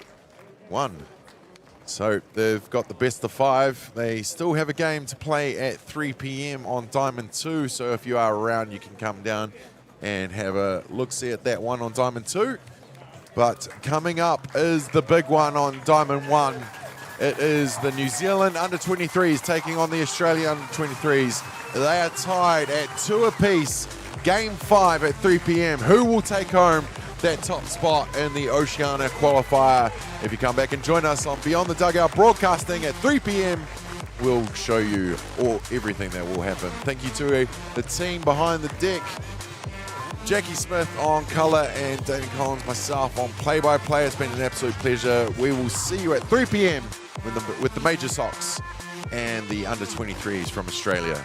So they've got the best of 5. They still have a game to play at 3 p.m. on Diamond 2. So if you are around, you can come down and have a look-see at that one on Diamond 2. But coming up is the big one on Diamond 1. It is the New Zealand under-23s taking on the Australia under-23s. They are tied at 2 apiece. Game 5 at 3 p.m. Who will take home that top spot in the Oceania qualifier? If you come back and join us on Beyond the Dugout broadcasting at 3 p.m, we'll show you everything that will happen. Thank you to the team behind the deck. Jackie Smith on colour and David Collins, myself on play-by-play. It's been an absolute pleasure. We will see you at 3 p.m. with the Major Sox and the under-23s from Australia.